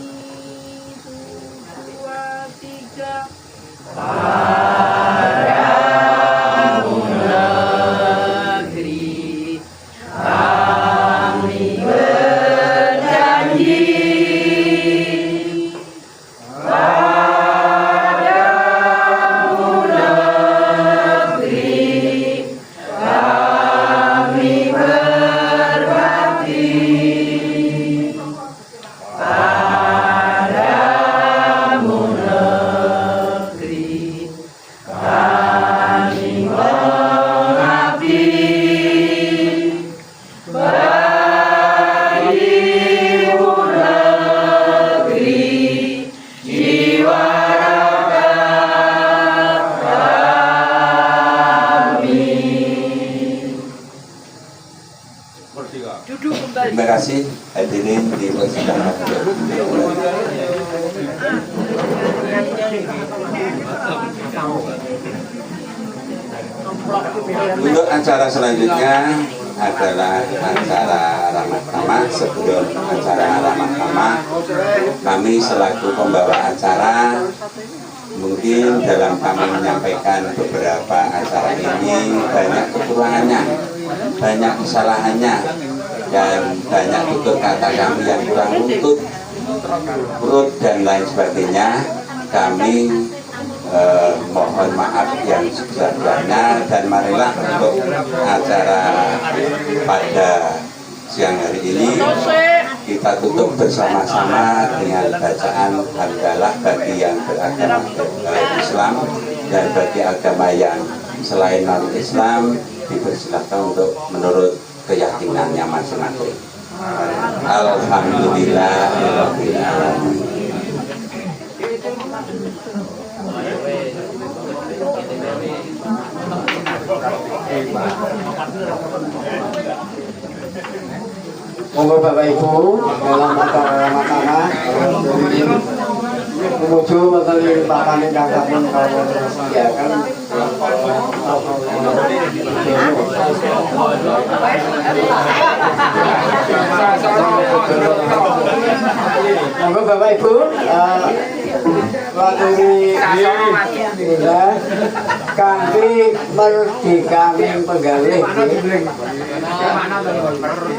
D: Terima kasih hadirin di persidangan. Untuk acara selanjutnya adalah acara ramah tamah. Sebelum acara ramah tamah, kami selaku pembawa acara mungkin dalam kami menyampaikan beberapa acara ini banyak kekurangannya, banyak kesalahannya, dan banyak tutur kata kami yang kurang lutut, urut dan lain sebagainya. Kami mohon maaf yang sebesar-besarnya, dan marilah untuk acara pada siang hari ini kita tutup bersama-sama dengan bacaan hamdalah bagi yang beragama Islam, dan bagi agama yang selain non-Islam dipersilakan untuk menurut keyakinannya masing-masing. Alhamdulillahirabbil alamin.
E: Monggo Bapak Ibu dalam acara ramah-tamah menuju materi papan ingkang sampun kawula sediakan. Monggo Bapak Ibu waturi kanthi merdekaning penggalih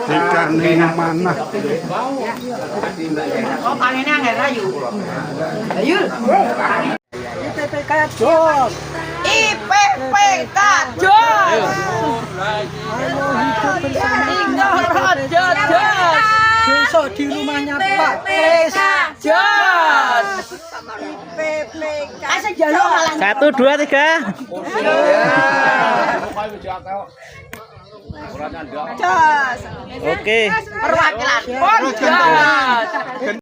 A: Merdekaning mana?
C: Oh, tangannya nggak rayu. Ayo. IPPK jos. IPPK jos. Besok di rumahnya Pak Kris jos. IPPK.
H: 1, 2, 3.
C: Jos.
H: Oke.
C: Perwakilan. Jos.